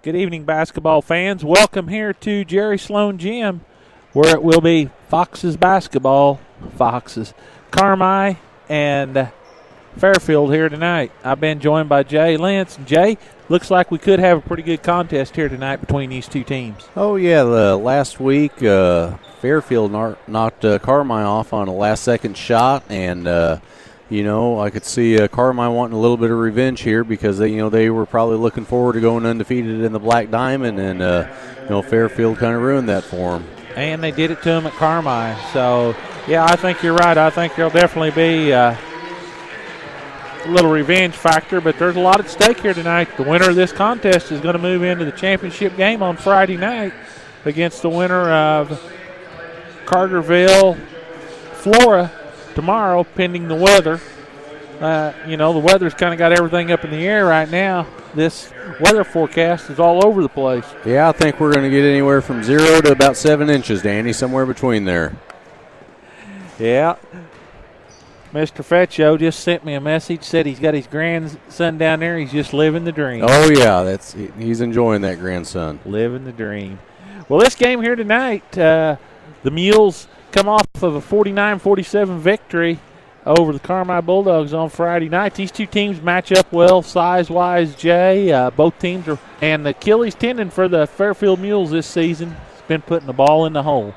Good evening, basketball fans. Welcome here to Jerry Sloan Gym, where it will be Foxes basketball. Foxes. Carmi and Fairfield here tonight. I've been joined by Jay Lentz. Jay, looks like we could have a pretty good contest here tonight between these two teams. Oh, yeah. Last week, Fairfield knocked Carmi off on a last-second shot, and I could see Carmi wanting a little bit of revenge here because they were probably looking forward to going undefeated in the Black Diamond, and Fairfield kind of ruined that for them. And they did it to them at Carmi. So, yeah, I think you're right. I think there'll definitely be a little revenge factor, but there's a lot at stake here tonight. The winner of this contest is going to move into the championship game on Friday night against the winner of Carterville, Flora, tomorrow, pending the weather. The weather's kind of got everything up in the air right now. This weather forecast is all over the place. Yeah, I think we're going to get anywhere from 0 to about 7 inches, Danny, somewhere between there. Yeah. Mr. Fetcho just sent me a message, said he's got his grandson down there. He's just living the dream. Oh, yeah, he's enjoying that grandson. Living the dream. Well, this game here tonight, the Mules come off of a 49-47 victory over the Carmi Bulldogs on Friday night. These two teams match up well size-wise, Jay. Both teams are – and the Achilles tendon for the Fairfield Mules this season has been putting the ball in the hole.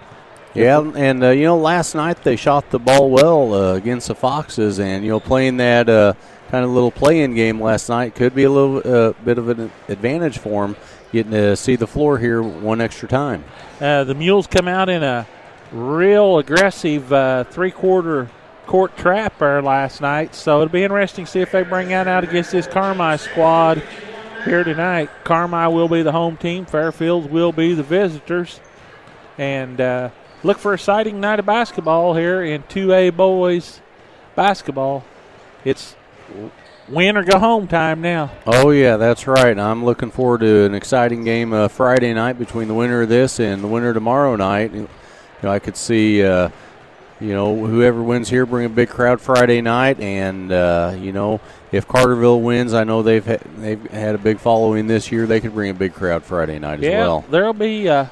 Yeah, and, last night they shot the ball well against the Foxes, and, playing that kind of little play-in game last night could be a little bit of an advantage for them, getting to see the floor here one extra time. The Mules come out in a real aggressive three-quarter court trap there last night, so it'll be interesting to see if they bring that out against this Carmi squad here tonight. Carmi will be the home team. Fairfield will be the visitors. And look for a exciting night of basketball here in 2A boys basketball. It's win or go home time now. Oh, yeah, that's right. I'm looking forward to an exciting game Friday night between the winner of this and the winner tomorrow night. I could see whoever wins here bring a big crowd Friday night, and if Carterville wins, I know they've had a big following this year. They could bring a big crowd Friday night as well. Yeah, there'll be a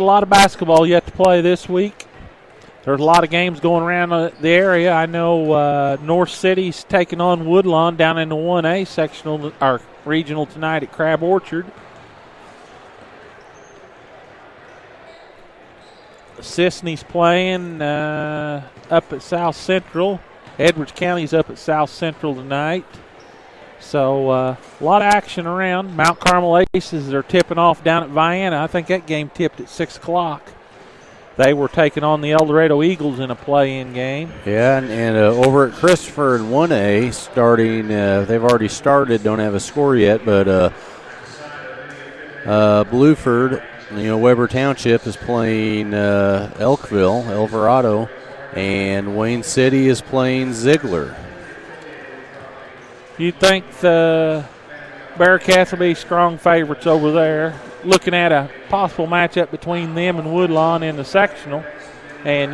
lot of basketball yet to play this week. There's a lot of games going around the area. I know North City's taking on Woodlawn down in the 1A sectional or regional tonight at Crab Orchard. Sisney's playing up at South Central. Edwards County's up at South Central tonight. So a lot of action around. Mount Carmel Aces are tipping off down at Vienna. I think that game tipped at 6 o'clock. They were taking on the El Dorado Eagles in a play-in game. Yeah, and over at Christopher in 1A, starting, they've already started, don't have a score yet, but Blueford, Weber Township is playing Elkville, Alvarado, and Wayne City is playing Ziegler. You'd think the Bearcats will be strong favorites over there. Looking at a possible matchup between them and Woodlawn in the sectional. And,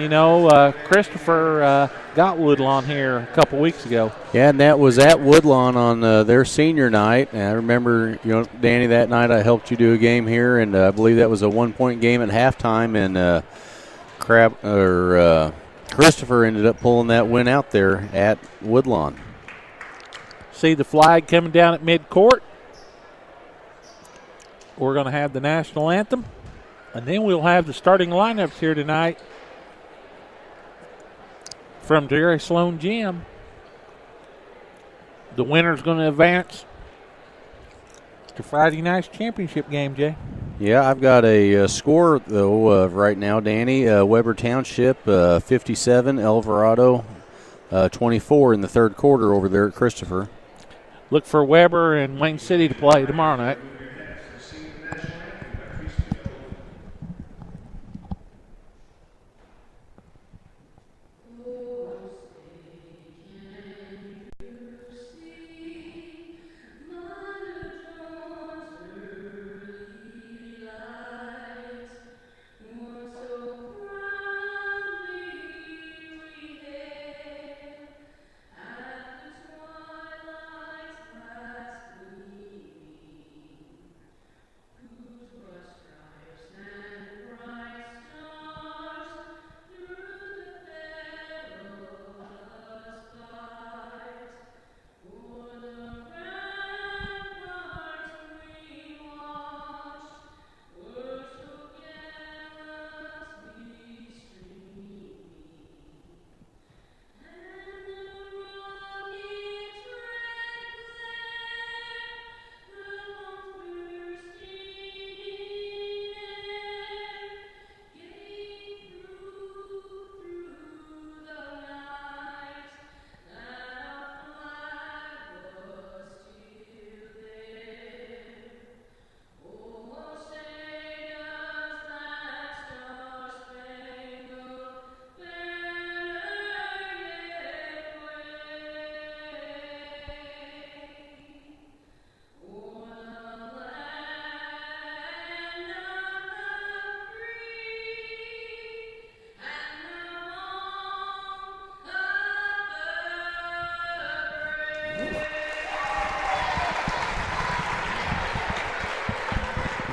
Christopher got Woodlawn here a couple weeks ago. Yeah, and that was at Woodlawn on their senior night. And I remember, Danny, that night I helped you do a game here, and I believe that was a 1-point game at halftime. And Christopher ended up pulling that win out there at Woodlawn. See the flag coming down at midcourt. We're going to have the national anthem, and then we'll have the starting lineups here tonight from Jerry Sloan Gym. The winner's going to advance to Friday night's championship game, Jay. Yeah, I've got a score, though, right now, Danny. Weber Township 57, Alvarado 24 in the third quarter over there at Christopher. Look for Weber and Wayne City to play tomorrow night.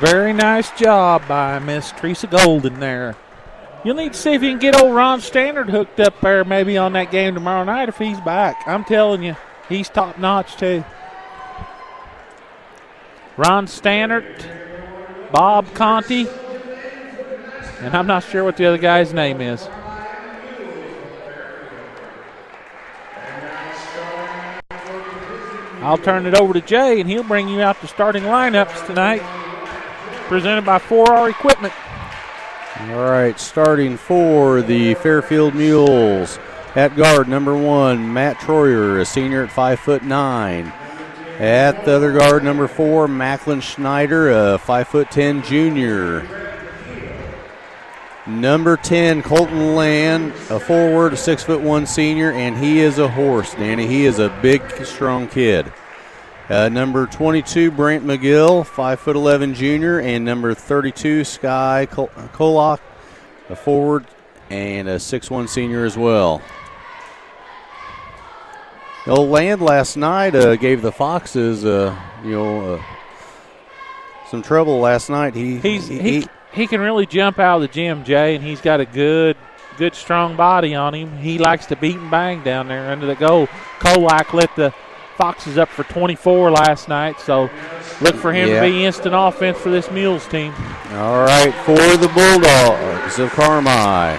Very nice job by Miss Teresa Golden there. You'll need to see if you can get old Ron Standard hooked up there maybe on that game tomorrow night if he's back. I'm telling you, he's top notch too. Ron Standard, Bob Conti, and I'm not sure what the other guy's name is. I'll turn it over to Jay, and he'll bring you out the starting lineups tonight, presented by 4R Equipment. All right, starting for the Fairfield Mules. At guard, number 1, Matt Troyer, a senior at 5'9". At the other guard, number 4, Macklin Schneider, a 5'10" junior. Number 10, Colton Land, a forward, a 6'1" senior, and he is a horse, Danny. He is a big, strong kid. Number 22, Brent McGill, 5'11" junior, and number 32, Sky Kolak, a forward and a 6'1" senior as well. Old Land last night gave the Foxes, some trouble last night. He can really jump out of the gym, Jay, and he's got a good, strong body on him. He likes to beat and bang down there under the goal. Kolak let the Foxes up for 24 last night, so look for him to be instant offense for this Mules team. All right, for the Bulldogs of Carmi.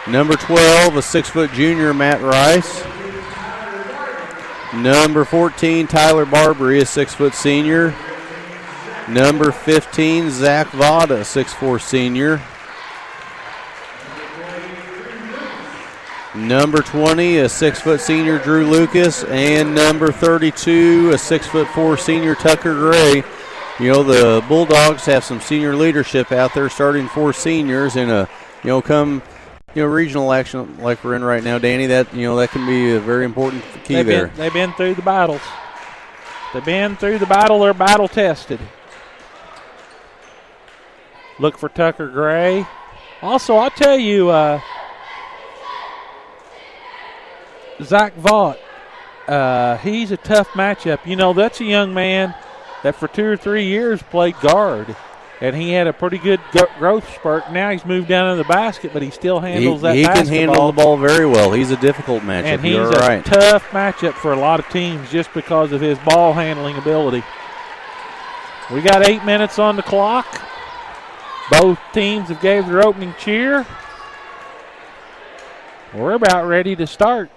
Number 12, a 6' junior, Matt Rice. Number 14, Tyler Barbary, a 6' senior. Number 15, Zach Vada, 6'4" senior. Number 20, a 6' senior, Drew Lucas. And number 32, a 6'4" senior, Tucker Gray. You know, the Bulldogs have some senior leadership out there, starting 4 seniors in a, regional action like we're in right now, Danny. That can be a very important key there. They've been through the battles. They're battle tested. Look for Tucker Gray. Also, I'll tell you, Zach Vaught, he's a tough matchup. You know, that's a young man that for 2 or 3 years played guard, and he had a pretty good growth spurt. Now he's moved down to the basket, but he still handles that basketball. He can handle the ball very well. He's a difficult matchup. And he's a tough matchup for a lot of teams just because of his ball handling ability. We got 8 minutes on the clock. Both teams have gave their opening cheer. We're about ready to start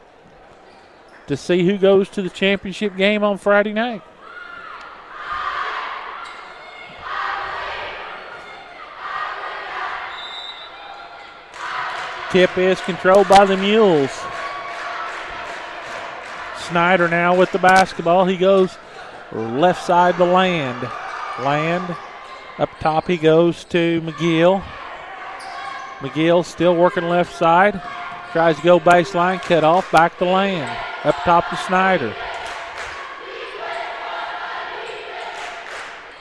to see who goes to the championship game on Friday night. Tip is controlled by the Mules. Snyder now with the basketball. He goes left side to Land. Land. Up top he goes to McGill. McGill still working left side. Tries to go baseline, cut off, back to Land. Up top to Snyder.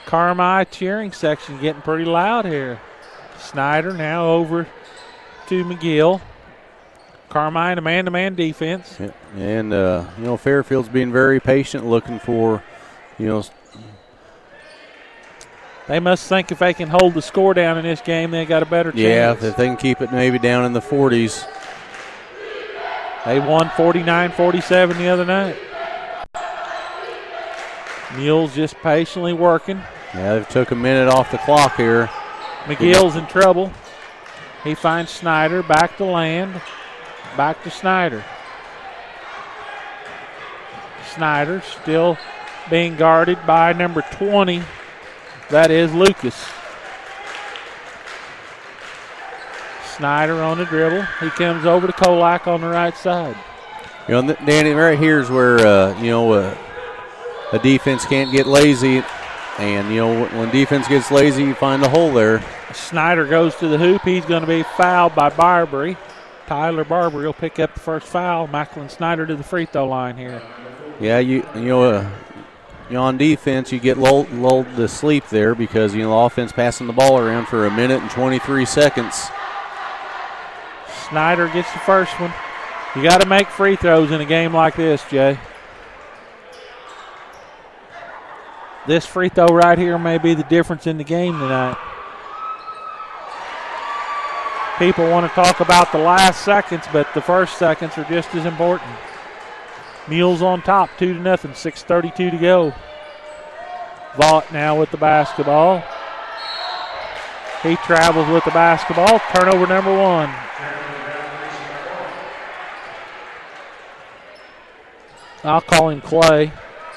Carmi cheering section getting pretty loud here. Snyder now over to McGill. Carmi in a man-to-man defense. And, Fairfield's being very patient, looking for, they must think if they can hold the score down in this game, they got a better chance. Yeah, if they can keep it maybe down in the 40s. They won 49-47 the other night. Mules just patiently working. Yeah, they've took a minute off the clock here. McGill's in trouble. He finds Snyder, back to Land, back to Snyder. Snyder still being guarded by number 20. That is Lucas. Snyder on the dribble. He comes over to Kolak on the right side. Danny, right here is where, a defense can't get lazy. And, when defense gets lazy, you find a hole there. Snyder goes to the hoop. He's going to be fouled by Barbary. Tyler Barbary will pick up the first foul. Macklin Snyder to the free throw line here. Yeah, on defense, you get lulled to sleep there because, the offense passing the ball around for 1 minute and 23 seconds. Snyder gets the first one. You got to make free throws in a game like this, Jay. This free throw right here may be the difference in the game tonight. People want to talk about the last seconds, but the first seconds are just as important. Mules on top, 2-0, 6:32 to go. Vaught now with the basketball. He travels with the basketball. Turnover number 1. I'll call him Clay,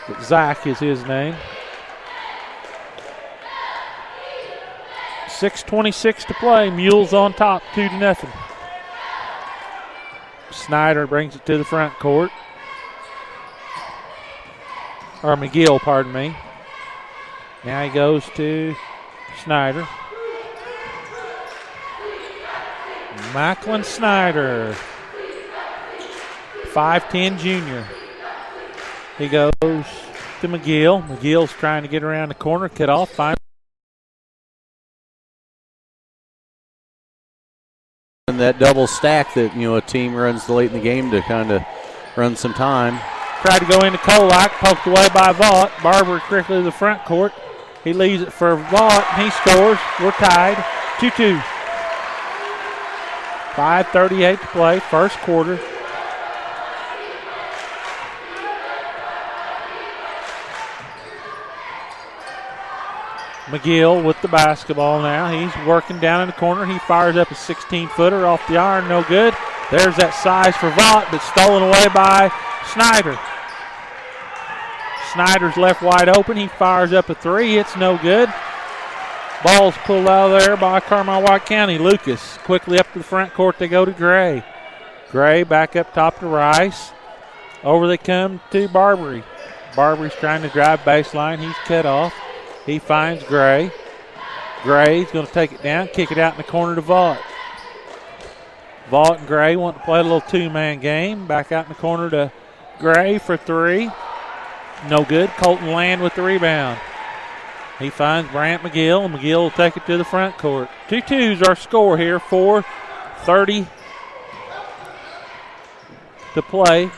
but Zach is his name. 6:26 to play. Mules on top, 2-0. Snyder brings it to the front court. Or McGill, pardon me. Now he goes to Snyder. Macklin Snyder, 5'10" junior. He goes to McGill. McGill's trying to get around the corner, cut off, finds. And that double stack that, a team runs late in the game to kind of run some time. Tried to go into Kolak, poked away by Vaught. Barber quickly to the front court. He leaves it for Vaught, and he scores. We're tied, 2-2. 5:38 to play, first quarter. McGill with the basketball now. He's working down in the corner. He fires up a 16-footer off the iron, no good. There's that size for Vaught, but stolen away by Snyder. Snyder's left wide open. He fires up a 3. It's no good. Ball's pulled out of there by Carmi County. Lucas quickly up to the front court. They go to Gray. Gray back up top to Rice. Over they come to Barbary. Barbary's trying to drive baseline. He's cut off. He finds Gray. Gray's going to take it down, kick it out in the corner to Vaught. Vaught and Gray want to play a little two-man game. Back out in the corner to Gray for 3. No good. Colton Land with the rebound. He finds Brant McGill, and McGill will take it to the front court. 2-2's our score here. 4:30 to play.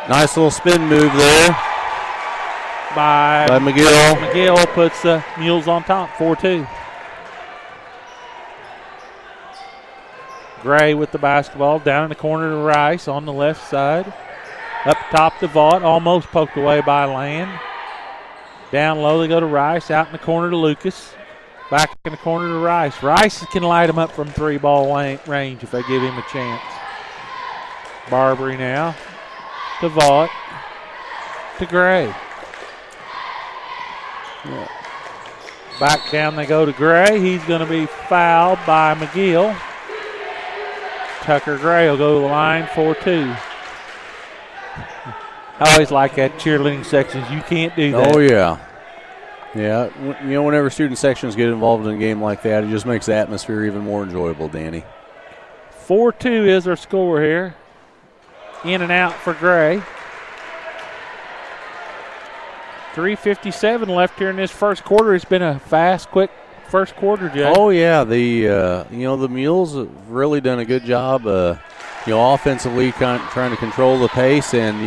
Nice little spin move there By McGill. McGill puts the Mules on top, 4-2. Gray with the basketball down in the corner to Rice on the left side. Up top to Vaught, almost poked away by Land. Down low they go to Rice, out in the corner to Lucas. Back in the corner to Rice. Rice can light him up from 3-ball range if they give him a chance. Barbary now to Vaught to Gray. Back down they go to Gray. He's going to be fouled by McGill. Tucker Gray will go to the line, 4-2. I always like that cheerleading sections. You can't do that. Oh, yeah. Yeah, whenever student sections get involved in a game like that, it just makes the atmosphere even more enjoyable, Danny. 4-2 is our score here. In and out for Gray. 3:57 left here in this first quarter. It's been a fast, quick first quarter, Jay. Oh, yeah. The Mules have really done a good job, offensively trying to control the pace. And,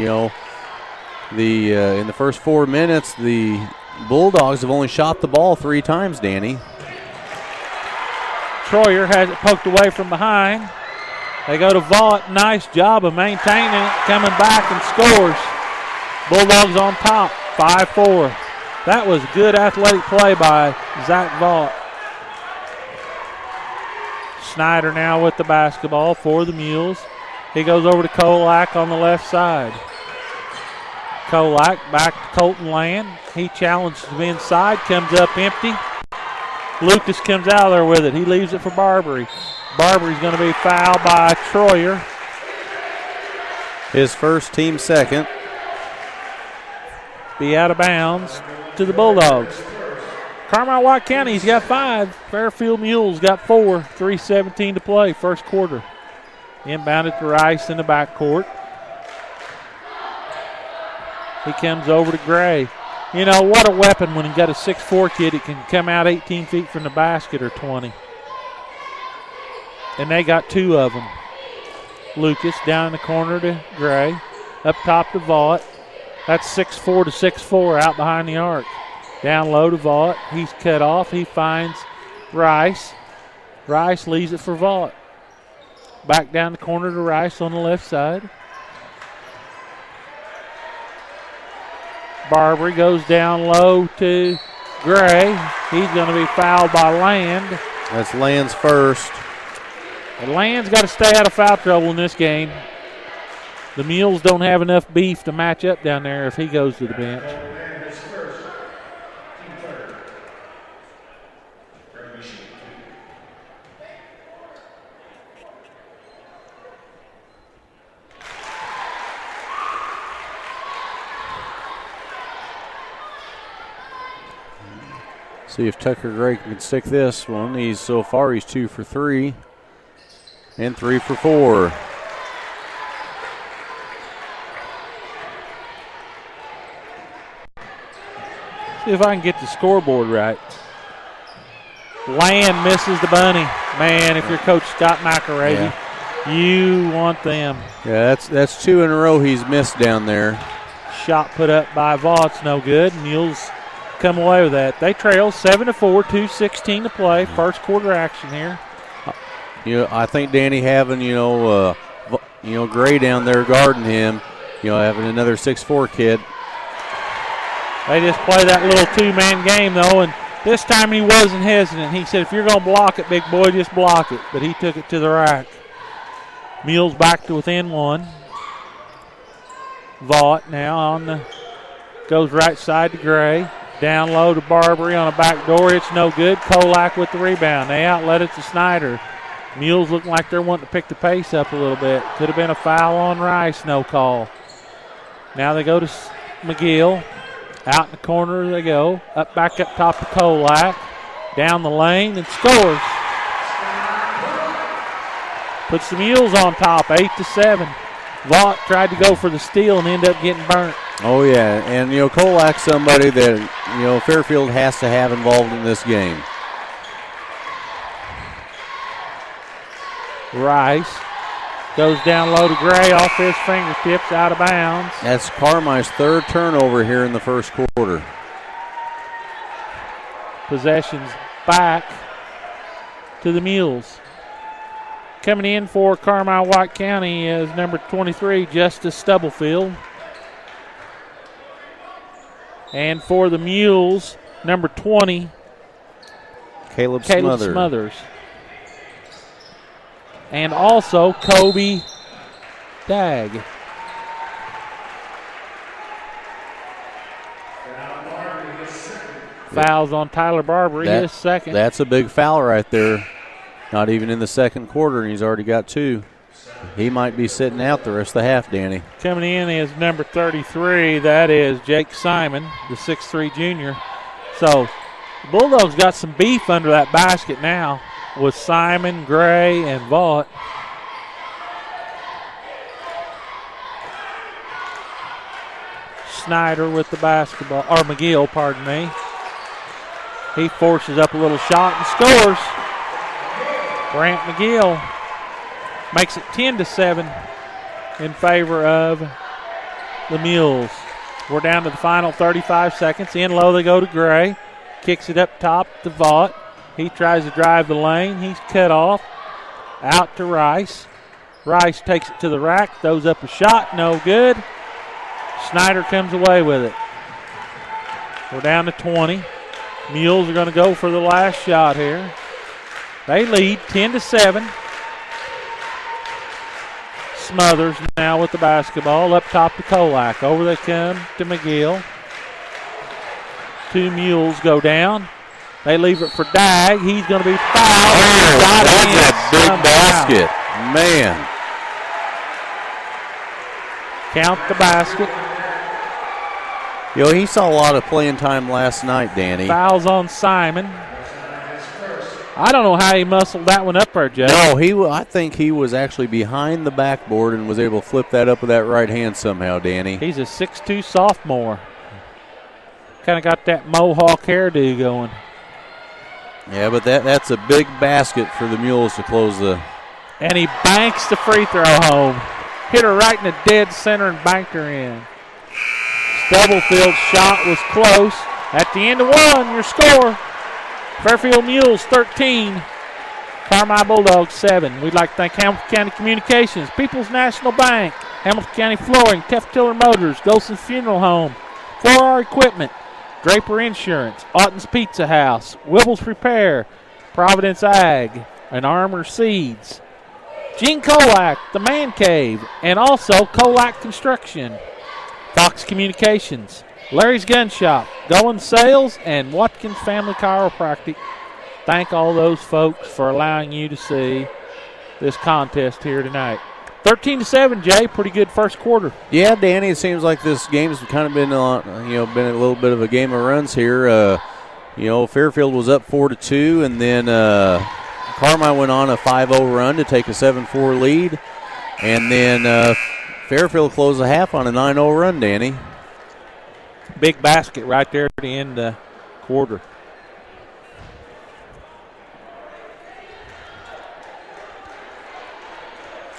in the first 4 minutes, the Bulldogs have only shot the ball 3 times, Danny. Troyer has it poked away from behind. They go to Vaught. Nice job of maintaining it, coming back and scores. Bulldogs on top, 5-4. That was good athletic play by Zach Vaught. Snyder now with the basketball for the Mules. He goes over to Kolak on the left side. Kolak back to Colton Land. He challenges him inside, comes up empty. Lucas comes out of there with it. He leaves it for Barbary. Barbary's going to be fouled by Troyer. His first, team second. Be out of bounds to the Bulldogs. Carmi County's got 5. Fairfield Mules got 4. 3:17 to play, first quarter. Inbounded to Rice in the backcourt. He comes over to Gray. What a weapon when you got a 6'4" kid that can come out 18 feet from the basket or 20. And they got 2 of them. Lucas down in the corner to Gray. Up top to Vaught. That's 6'4" to 6'4" out behind the arc. Down low to Vaught. He's cut off. He finds Rice. Rice leaves it for Vaught. Back down the corner to Rice on the left side. Barbary goes down low to Gray. He's going to be fouled by Land. That's Land's first. And Land's got to stay out of foul trouble in this game. The Mules don't have enough beef to match up down there if he goes to the bench. See if Tucker Gray can stick this one. So far he's 2 for 3 and 3 for 4. See if I can get the scoreboard right. Land misses the bunny. Man, if you're Coach Scott McElravy, you want them. Yeah, that's 2 in a row he's missed down there. Shot put up by Vaught's no good. Mules come away with that. They trail 7-4, 2:16 to play. First quarter action here. I think Danny having Gray down there guarding him, having another 6'4" kid. They just play that little two-man game though, and this time he wasn't hesitant. He said, "If you're going to block it, big boy, just block it." But he took it to the rack. Mules back to within 1. Vaught now goes right side to Gray. Down low to Barbary on a back door. It's no good. Kolak with the rebound. They outlet it to Snyder. Mules looking like they're wanting to pick the pace up a little bit. Could have been a foul on Rice. No call. Now they go to McGill. Out in the corner they go. Back up top to Kolak. Down the lane and scores. Puts the Mules on top, 8-7. Vaught tried to go for the steal and ended up getting burnt. Oh, yeah, and, Kolak's somebody that, Fairfield has to have involved in this game. Rice goes down low to Gray off his fingertips, out of bounds. That's Carmi's third turnover here in the first quarter. Possessions back to the Mules. Coming in for Carmi-White County is number 23, Justice Stubblefield. And for the Mules, number 20, Caleb Smothers. And also Kobe Dagg. Fouls on Tyler Barbary, his second. That's a big foul right there. Not even in the second quarter, and he's already got 2. He might be sitting out the rest of the half, Danny. Coming in is number 33. That is Jake Simon, the 6'3 junior. So the Bulldogs got some beef under that basket now with Simon, Gray, and Vaught. Snyder with the basketball, or McGill, pardon me. He forces up a little shot and scores. Grant McGill makes it 10-7 in favor of the Mules. We're down to the final 35 seconds. In low they go to Gray. Kicks it up top to Vaught. He tries to drive the lane. He's cut off. Out to Rice. Rice takes it to the rack. Throws up a shot. No good. Snyder comes away with it. We're down to 20. Mules are going to go for the last shot here. They lead 10-7. Smothers now with the basketball. Up top to Kolak. Over they come to McGill. 2 Mules go down. They leave it for Dagg. He's going to be fouled. Oh, that's a big basket. Man. Count the basket. He saw a lot of playing time last night, Danny. Fouls on Simon. I don't know how he muscled that one up there, Jay. No, I think he was actually behind the backboard and was able to flip that up with that right hand somehow, Danny. He's a 6'2 sophomore. Kind of got that mohawk hairdo going. Yeah, but that's a big basket for the Mules to close the. And he banks the free throw home. Hit her right in the dead center and banked her in. Stubblefield's shot was close. At the end of one, your score, Fairfield Mules 13, Carmi Bulldogs 7. We'd like to thank Hamilton County Communications, People's National Bank, Hamilton County Flooring, Tiller Motors, Golson's Funeral Home, 4R Equipment, Draper Insurance, Otten's Pizza House, Wibble's Repair, Providence Ag, and Armor Seeds, Gene Kolak, the Man Cave, and also Kolak Construction, Fox Communications, Larry's Gun Shop, Goins Sales, and Watkins Family Chiropractic. Thank all those folks for allowing you to see this contest here tonight. 13-7, Jay. Pretty good first quarter. Yeah, Danny. It seems like this game's kind of been been a little bit of a game of runs here. Fairfield was up 4-2, and then Carmi went on a 5-0 run to take a 7-4 lead, and then Fairfield closed the half on a 9-0 run. Danny. Big basket right there at the end of the quarter.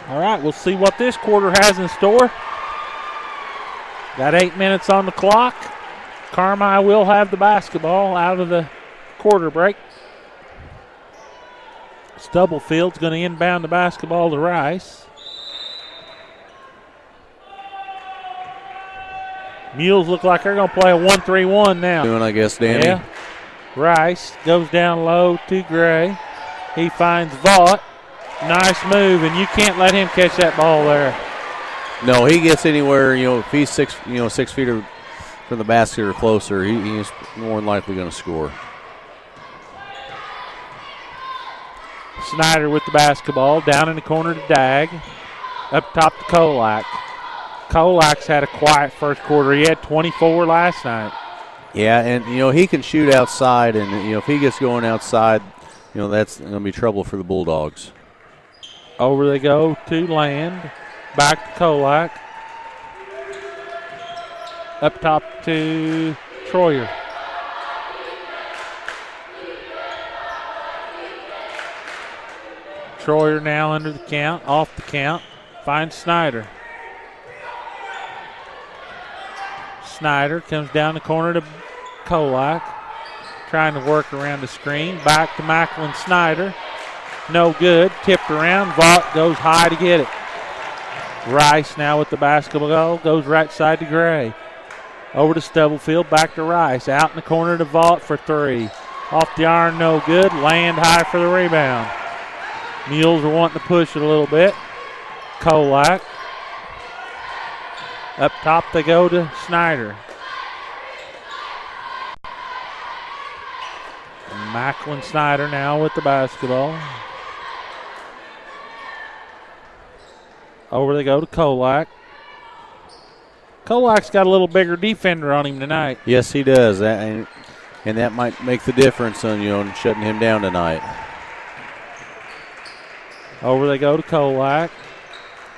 All right, we'll see what this quarter has in store. Got 8 minutes on the clock. Carmi will have the basketball out of the quarter break. Stubblefield's going to inbound the basketball to Rice. Mules look like they're going to play a 1-3-1 now. Doing, I guess, Danny. Yeah. Rice goes down low to Gray. He finds Vaught. Nice move, and you can't let him catch that ball there. No, he gets anywhere, if he's 6 feet from the basket or closer, he's more than likely going to score. Snyder with the basketball, down in the corner to Dag. Up top to Kolak. Kolak's had a quiet first quarter. He had 24 last night. Yeah, and, he can shoot outside, and, if he gets going outside, that's going to be trouble for the Bulldogs. Over they go to Land. Back to Kolak. Up top to Troyer. Troyer now under the count, off the count. Finds Snyder. Snyder comes down the corner to Kolak. Trying to work around the screen. Back to Macklin Snyder. No good. Tipped around. Vaught goes high to get it. Rice now with the basketball. Goes right side to Gray. Over to Stubblefield. Back to Rice. Out in the corner to Vaught for three. Off the iron, no good. Land high for the rebound. Mules are wanting to push it a little bit. Kolak. Up top they go to Snyder. Macklin Snyder now with the basketball. Over they go to Kolak. Kolak's got a little bigger defender on him tonight. Yes, he does. And that might make the difference on shutting him down tonight. Over they go to Kolak.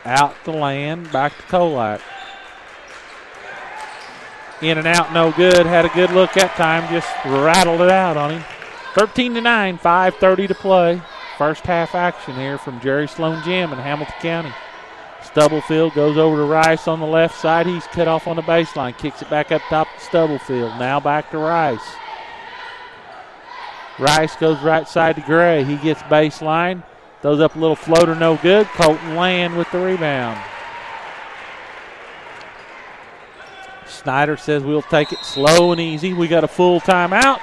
Out to Land. Back to Kolak. In and out, no good. Had a good look that time. Just rattled it out on him. 13-9, 5:30 to play. First half action here from Jerry Sloan Gym in Hamilton County. Stubblefield goes over to Rice on the left side. He's cut off on the baseline. Kicks it back up top to Stubblefield. Now back to Rice. Rice goes right side to Gray. He gets baseline. Throws up a little floater, no good. Colton Land with the rebound. Snyder says we'll take it slow and easy. We got a full timeout.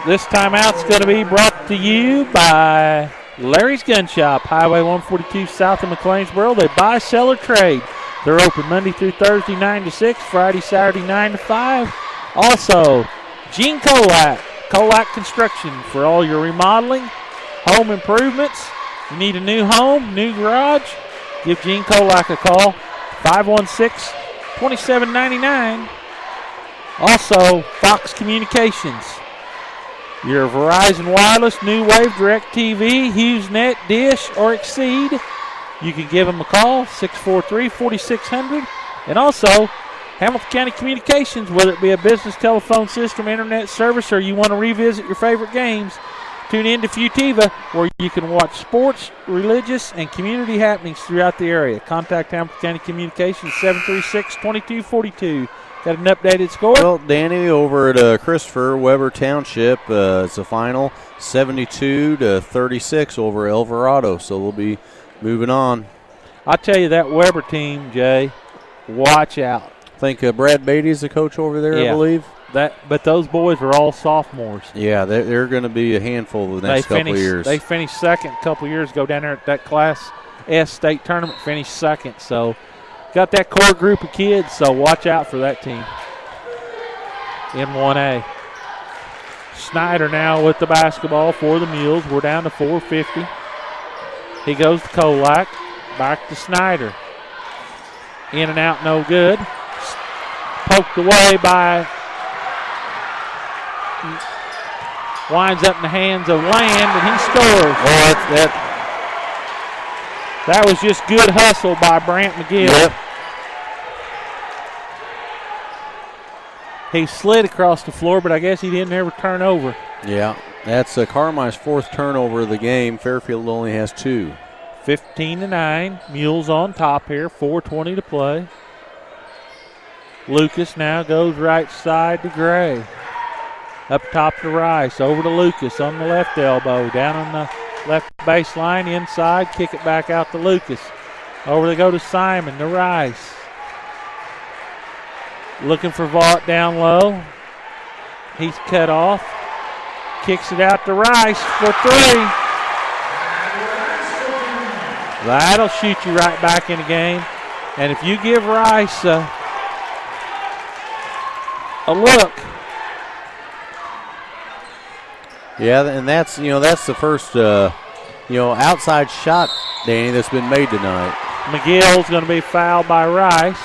This timeout's going to be brought to you by Larry's Gun Shop, Highway 142 south of McLeansboro. They buy, sell, or trade. They're open Monday through Thursday 9 to 6, Friday, Saturday 9 to 5. Also, Gene Kolak, Kolak Construction for all your remodeling, home improvements. You need a new home, new garage? Give Gene Kolak a call, 516-2799. Also, Fox Communications. Your Verizon Wireless, New Wave, DirecTV, HughesNet, Dish, or Exceed. You can give them a call, 643-4600. And also, Hamilton County Communications, whether it be a business telephone system, internet service, or you want to revisit your favorite games, tune in to Futiva, where you can watch sports, religious, and community happenings throughout the area. Contact Hamilton County Communications, 736-2242. Got an updated score? Well, Danny, over at Christopher Weber Township, it's a final 72-36 over Alvarado. So we'll be moving on. I'll tell you, that Weber team, Jay, watch out. I think Brad Beatty's the coach over there, I believe. But those boys are all sophomores. Yeah, they're going to be a handful the next couple of years. They finished second a couple of years ago down there at that Class S state tournament, finished second. So got that core group of kids, so watch out for that team in 1A. Snyder now with the basketball for the Mules. We're down to 4:50. He goes to Kolak. Back to Snyder. In and out, no good. Poked away by, winds up in the hands of Land, and he scores. Oh, that was just good hustle by Brant McGill. Yep. He slid across the floor, but I guess he didn't ever turn over. Yeah, that's Carmi's fourth turnover of the game. Fairfield only has 2. 15-9. Mules on top here. 4:20 to play. Lucas now goes right side to Gray. Up top to Rice. Over to Lucas on the left elbow. Down on the left baseline. Inside. Kick it back out to Lucas. Over they go to Simon to Rice. Looking for Vaught down low. He's cut off. Kicks it out to Rice for 3. That'll shoot you right back in the game. And if you give Rice a look. Yeah, and that's the first outside shot, Danny, that's been made tonight. McGill's going to be fouled by Rice.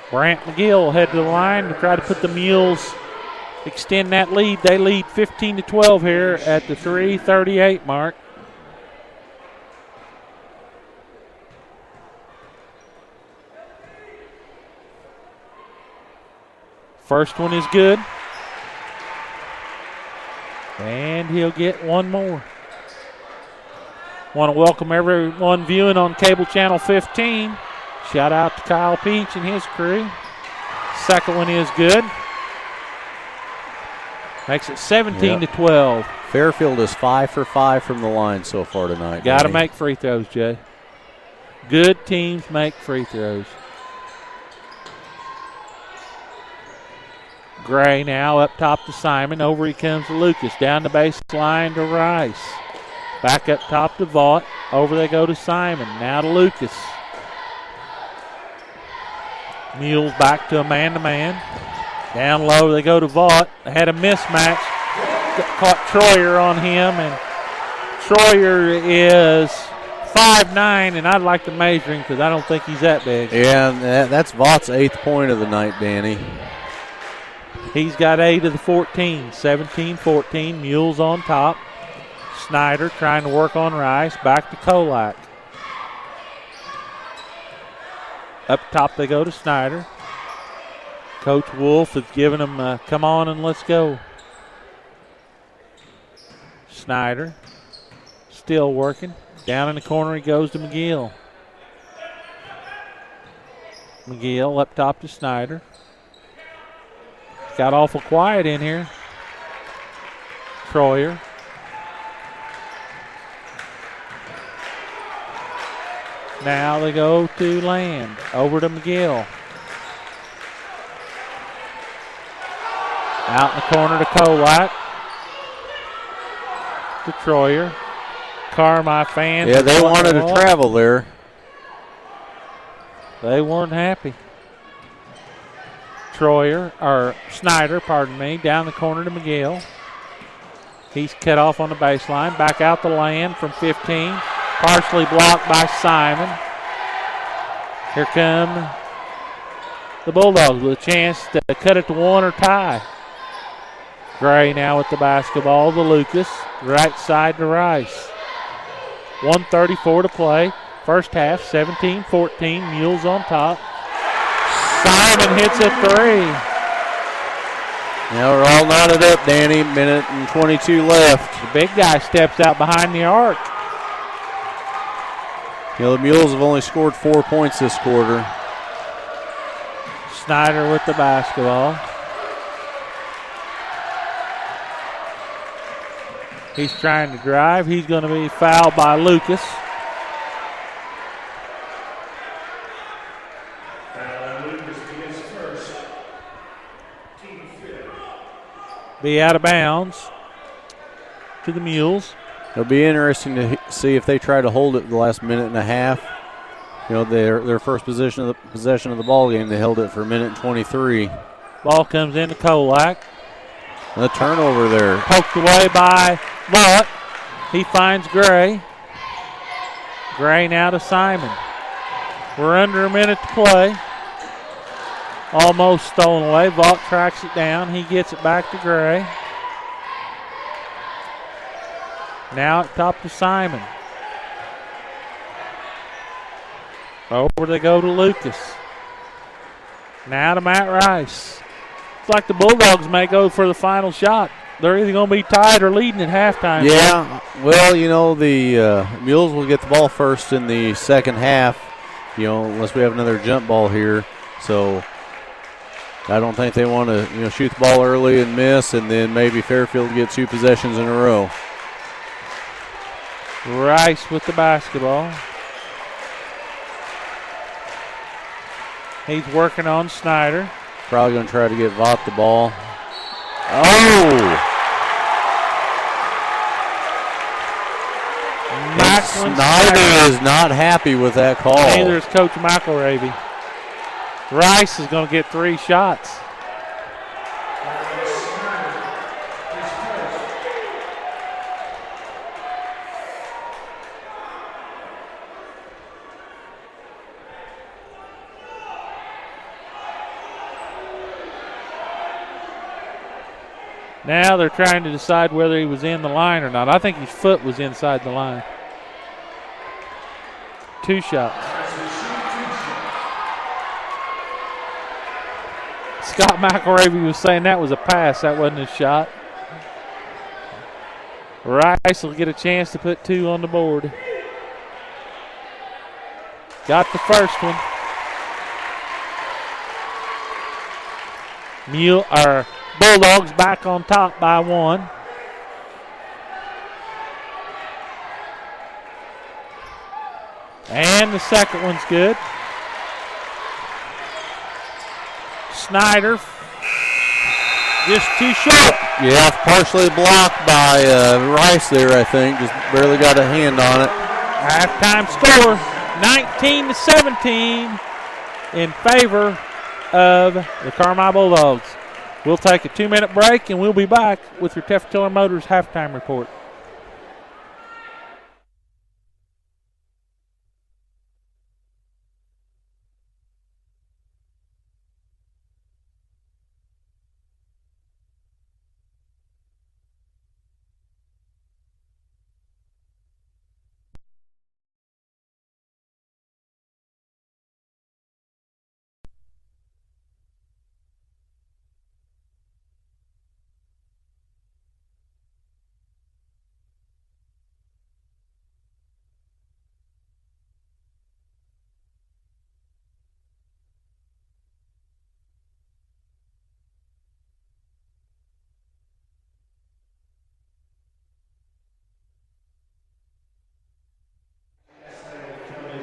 Brant McGill will head to the line to try to put the Mules, extend that lead. They lead 15-12 here at the 3:38 mark. First one is good. And he'll get one more. Want to welcome everyone viewing on cable channel 15. Shout out to Kyle Peach and his crew. Second one is good. Makes it 17-12. Fairfield is 5 for 5 from the line so far tonight. Got to make free throws, Jay. Good teams make free throws. Gray now up top to Simon. Over he comes to Lucas. Down the baseline to Rice. Back up top to Vaught. Over they go to Simon. Now to Lucas. Mules back to a man-to-man. Down low they go to Vaught. They had a mismatch. Caught Troyer on him, and Troyer is 5'9", and I'd like to measure him because I don't think he's that big. Yeah, and that's Vaught's 8th point of the night, Danny. He's got 8 of the 14, 17-14. Mules on top. Snyder trying to work on Rice. Back to Kolak. Up top they go to Snyder. Coach Wolf is giving them a come on and let's go. Snyder still working. Down in the corner he goes to McGill. McGill up top to Snyder. Got awful quiet in here. Troyer. Now they go to Land. Over to McGill. Out in the corner to Kolak. To Troyer. Carmi fans. Yeah, they wanted to travel there. They weren't happy. Snyder, down the corner to McGill. He's cut off on the baseline. Back out the Land from 15. Partially blocked by Simon. Here come the Bulldogs with a chance to cut it to 1 or tie. Gray now with the basketball to Lucas. Right side to Rice. 1:34 to play. First half, 17-14. Mules on top. Simon hits a 3. Now we're all knotted up, Danny. Minute and 22 left. The big guy steps out behind the arc. The Mules have only scored 4 points this quarter. Snyder with the basketball. He's trying to drive. He's going to be fouled by Lucas. Be out of bounds to the Mules. It'll be interesting to see if they try to hold it the last minute and a half. You know, their first possession of the ball game, they held it for a minute and 23. Ball comes into Kolak. A turnover there. Poked away by Vaught. He finds Gray. Gray now to Simon. We're under a minute to play. Almost stolen away. Vaught tracks it down. He gets it back to Gray. Now at top to Simon. Over they go to Lucas. Now to Matt Rice. It's like the Bulldogs may go for the final shot. They're either going to be tied or leading at halftime. Yeah, well, you know, the Mules will get the ball first in the second half, you know, unless we have another jump ball here. So I don't think they want to, you know, shoot the ball early and miss, and then maybe Fairfield get 2 possessions in a row. Rice with the basketball. He's working on Snyder. Probably going to try to get Vaught the ball. Oh! Snyder is not happy with that call. Neither is Coach McElravy. Rice is going to get 3 shots. Now they're trying to decide whether he was in the line or not. I think his foot was inside the line. 2 shots. Scott McElravy was saying that was a pass. That wasn't a shot. Rice will get a chance to put 2 on the board. Got the first one. Bulldogs back on top by 1. And the second one's good. Snyder just too short. Yeah, partially blocked by Rice there, I think. Just barely got a hand on it. Halftime score, 19-17 in favor of the Carmi Bulldogs. We'll take a 2-minute break, and we'll be back with your Teffeltiller Motors halftime report.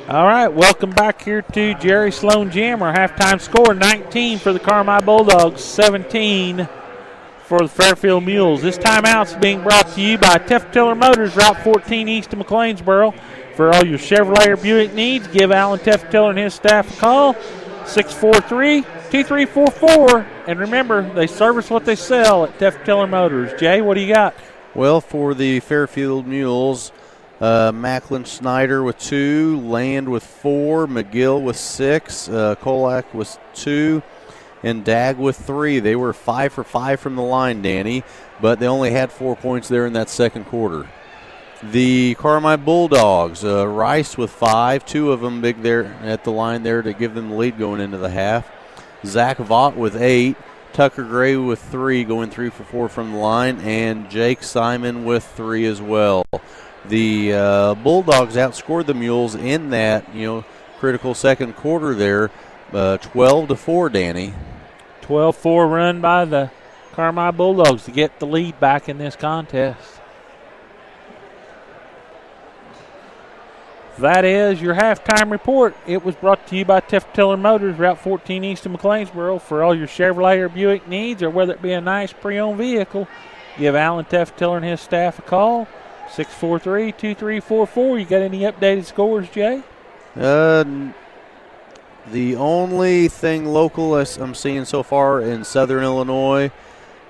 All right, welcome back here to Jerry Sloan Gym. Our halftime score, 19 for the Carmi Bulldogs, 17 for the Fairfield Mules. This timeout's being brought to you by Teffeltiller Motors, Route 14 east of McLeansboro. For all your Chevrolet or Buick needs, give Alan Teffeltiller and his staff a call, 643-2344. And remember, they service what they sell at Teffeltiller Motors. Jay, what do you got? Well, for the Fairfield Mules, Macklin Snyder with 2, Land with 4, McGill with 6, Kolak with 2, and Dag with 3. They were 5 for 5 from the line, Danny, but they only had 4 points there in that second quarter. The Carmi Bulldogs, Rice with 5, 2 of them big there at the line there to give them the lead going into the half. Zach Vaught with 8, Tucker Gray with 3, going 3 for 4 from the line, and Jake Simon with 3 as well. The Bulldogs outscored the Mules in that, critical second quarter there. 12-4, Danny. 12-4 run by the Carmi Bulldogs to get the lead back in this contest. That is your halftime report. It was brought to you by Tiller Motors, Route 14 east of McLeansboro. For all your Chevrolet or Buick needs, or whether it be a nice pre-owned vehicle, give Alan Tiller and his staff a call. 643-2344. You got any updated scores, Jay? The only thing local I'm seeing so far in Southern Illinois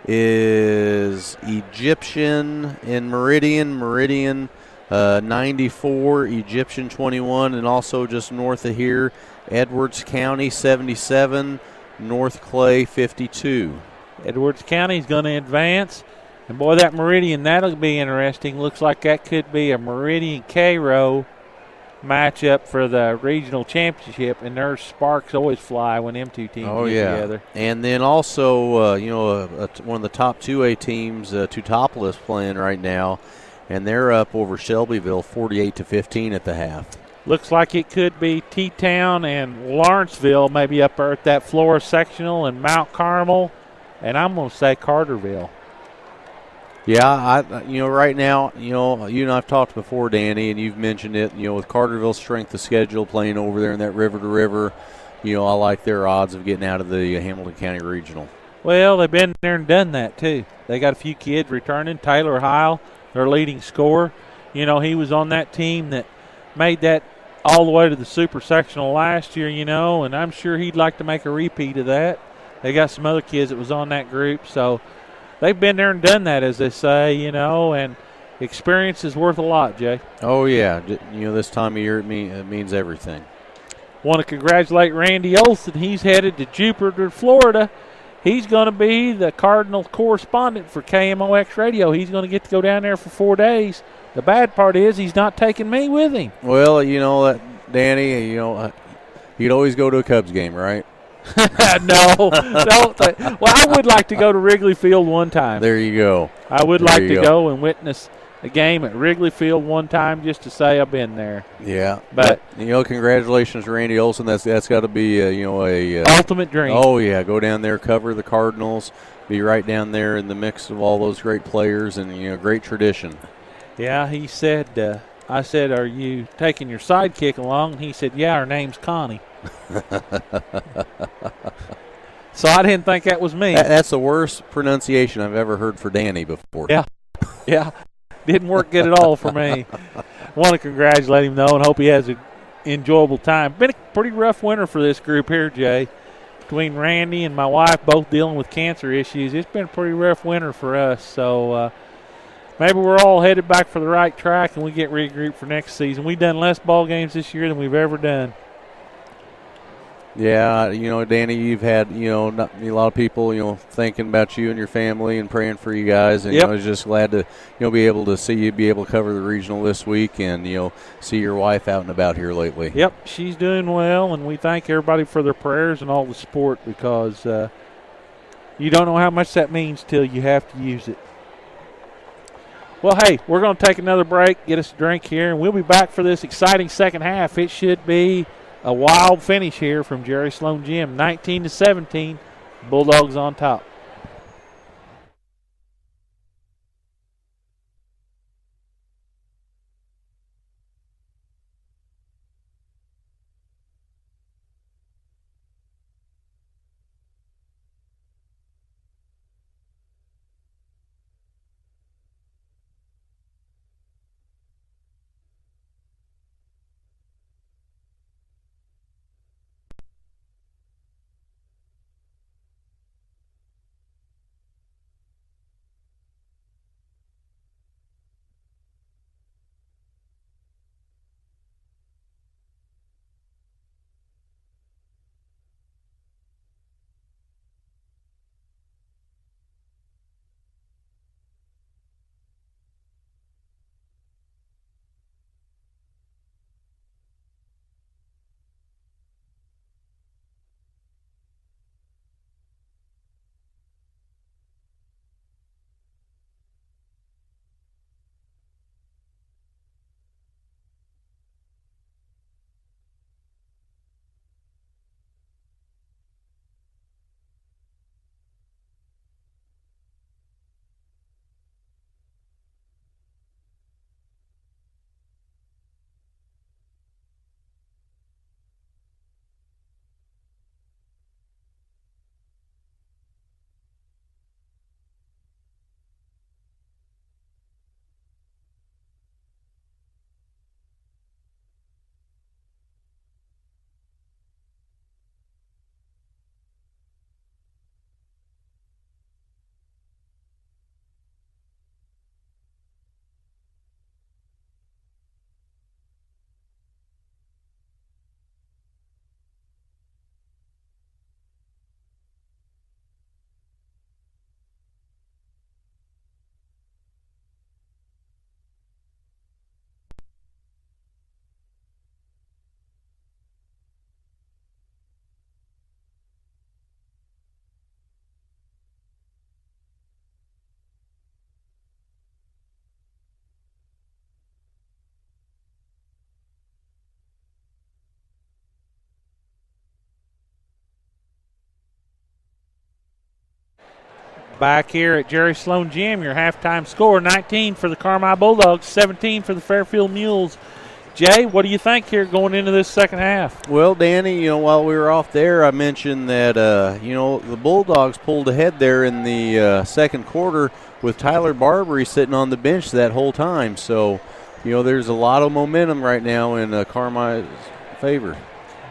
is Egyptian in Meridian 94, Egyptian 21, and also just north of here, Edwards County 77, North Clay 52. Edwards County is going to advance. And boy, that Meridian, that'll be interesting. Looks like that could be a Meridian Cairo matchup for the regional championship, and their sparks always fly when them two teams get together. And then also, one of the top 2A teams, Teutopolis, playing right now, and they're up over Shelbyville 48-15 at the half. Looks like it could be T-Town and Lawrenceville maybe up there at that Flora sectional, and Mount Carmel, and I'm going to say Carterville. Yeah, right now, you and I've talked before, Danny, and you've mentioned it, with Carterville's strength of schedule playing over there in that river-to-river, I like their odds of getting out of the Hamilton County Regional. Well, they've been there and done that, too. They got a few kids returning. Taylor Heil, their leading scorer. He was on that team that made that all the way to the super sectional last year, and I'm sure he'd like to make a repeat of that. They got some other kids that was on that group, so they've been there and done that, as they say, and experience is worth a lot, Jay. Oh, yeah. This time of year it means everything. Want to congratulate Randy Olson. He's headed to Jupiter, Florida. He's going to be the Cardinal correspondent for KMOX Radio. He's going to get to go down there for 4 days. The bad part is he's not taking me with him. Well, Danny, you'd always go to a Cubs game, right? No. Well, I would like to go to Wrigley Field one time. There you go. I would like to go and witness a game at Wrigley Field one time just to say I've been there. Yeah. But congratulations to Randy Olson. That's got to be a ultimate dream. Oh, yeah. Go down there, cover the Cardinals, be right down there in the mix of all those great players, and, great tradition. Yeah, he said, I said, are you taking your sidekick along? And he said, yeah, her name's Connie. So I didn't think that was me. That's the worst pronunciation I've ever heard for Danny before. Yeah. Didn't work good at all for me. Want to congratulate him, though, and hope he has an enjoyable time. Been a pretty rough winter for this group here, Jay. Between Randy and my wife both dealing with cancer issues, it's been a pretty rough winter for us. So maybe we're all headed back for the right track and we get regrouped for next season. We've done less ball games this year than we've ever done. Yeah, Danny, you've had, not a lot of people, thinking about you and your family and praying for you guys. And I was just glad to, be able to see you be able to cover the regional this week and, see your wife out and about here lately. Yep, she's doing well, and we thank everybody for their prayers and all the support because you don't know how much that means till you have to use it. Well, hey, we're going to take another break, get us a drink here, and we'll be back for this exciting second half. It should be a wild finish here from Jerry Sloan Gym, 19-17, Bulldogs on top. Back here at Jerry Sloan Gym, your halftime score, 19 for the Carmi Bulldogs, 17 for the Fairfield Mules. Jay, what do you think here going into this second half? Well, Danny, while we were off there, I mentioned that, the Bulldogs pulled ahead there in the second quarter with Tyler Barbary sitting on the bench that whole time. So, there's a lot of momentum right now in Carmi's favor.